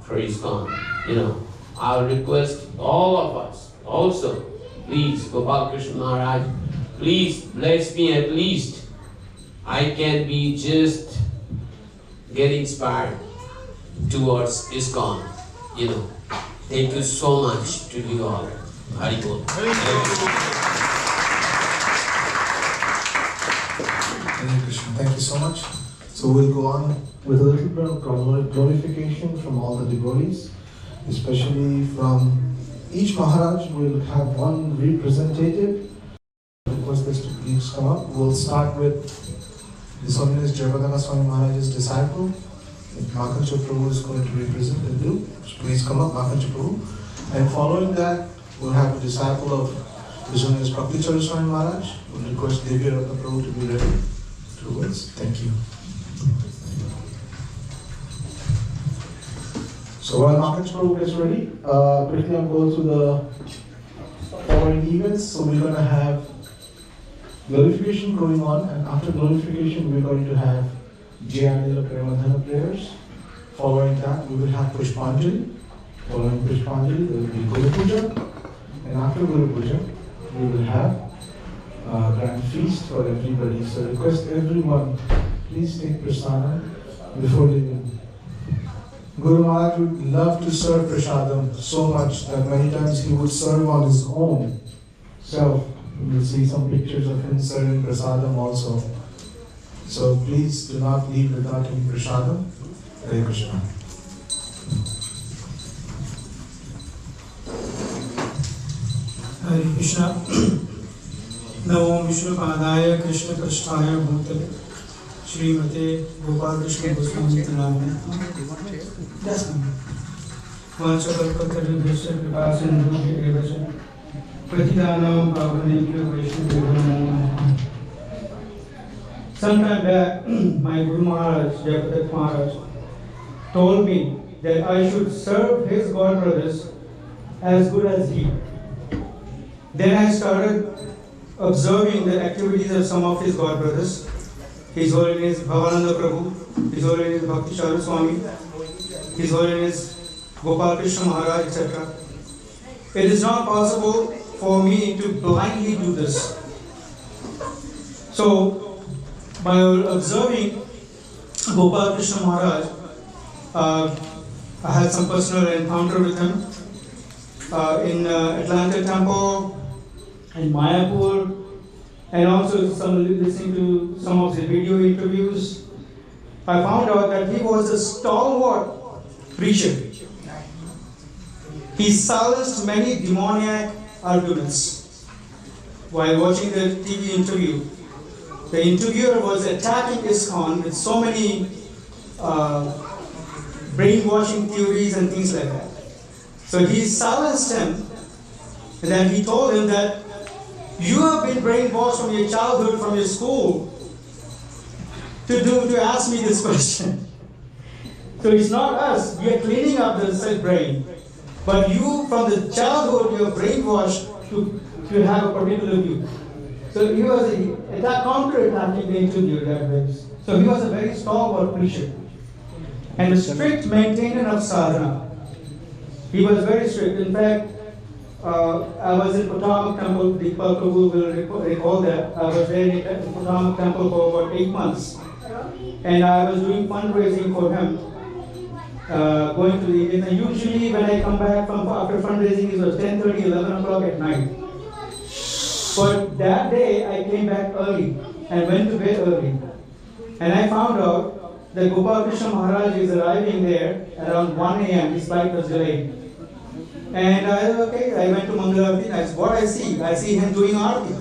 for ISKCON. I'll request all of us also, please, Gopalkrishna Maharaj, please bless me at least. I can be just get inspired towards ISKCON. Thank you so much to you all. Hari Bol. Hare Krishna. Thank you so much. So we'll go on with a little bit of glorification from all the devotees, especially from each Maharaj. We'll have one representative. I request this to please come up. We'll start with His Holiness Jayavardhana Swami Maharaj's disciple. Makancha Prabhu is going to represent and do. So please come up, Makancha Prabhu. And following that, we'll have a disciple of His Holiness Bhakti Swami Maharaj. We'll request Divya Ratna Prabhu to be ready to us. Thank you. So while Makancha Prabhu gets ready, quickly I'll go through the following events. So we're going to have glorification going on, and after glorification we're going to have Jayanila Premadhana prayers. Following that we will have Pushpanjali. Following Pushpanjali there will be Guru Puja, and after Guru Puja we will have a grand feast for everybody. So request everyone, please take prasadam before leaving. Guru Maharaj would love to serve prasadam so much that many times he would serve on his own self. You will see some pictures of him serving prasadam also. So please do not leave without eating prasadam. Hare Krishna. Hare Krishna. Namo Vishnu Padaya Krishna Prasthaya Bhutale Srimate Gopalkrishna Goswami Tanami. Vanchakalpataribhasya Kripasinudhya Evasya Pratidanam Pavanekya Vaishnava. Sometime back, my Guru Maharaj, Jayapatak Maharaj, told me that I should serve his godbrothers as good as he. Then I started observing the activities of some of his godbrothers, His Holiness Bhavananda Prabhu, His Holiness Bhakti Swami, His Holiness Gopalkrishna Maharaj, etc. It is not possible for me to blindly do this. So, by observing Gopalkrishna Maharaj, I had some personal encounter with him in Atlanta Temple, in Mayapur, and also listening to some of the video interviews. I found out that he was a stalwart preacher. He silenced many demoniac arguments. While watching the TV interview, the interviewer was attacking ISKCON with so many brainwashing theories and things like that. So he silenced him, and then he told him that you have been brainwashed from your childhood, from your school, to ask me this question. So it's not us, we are cleaning up the self brain. But you, from the childhood, you are brainwashed to have a particular view. So he was counter-attacking the interview that way. So he was a very stalwart preacher and a strict maintainer of sadhana. He was very strict. In fact, I was in Potomac Temple. Deepak Prabhu will recall that. I was there in Potomac Temple for about 8 months. And I was doing fundraising for him, going to the Indian. And usually when I come back from after fundraising, it was 10:30, 11 o'clock at night. But that day I came back early and went to bed early. And I found out that Gopalkrishna Maharaj is arriving there around 1 a.m. His flight was delayed. And I went to Mangalarti. That's what I see. I see him doing Aarti.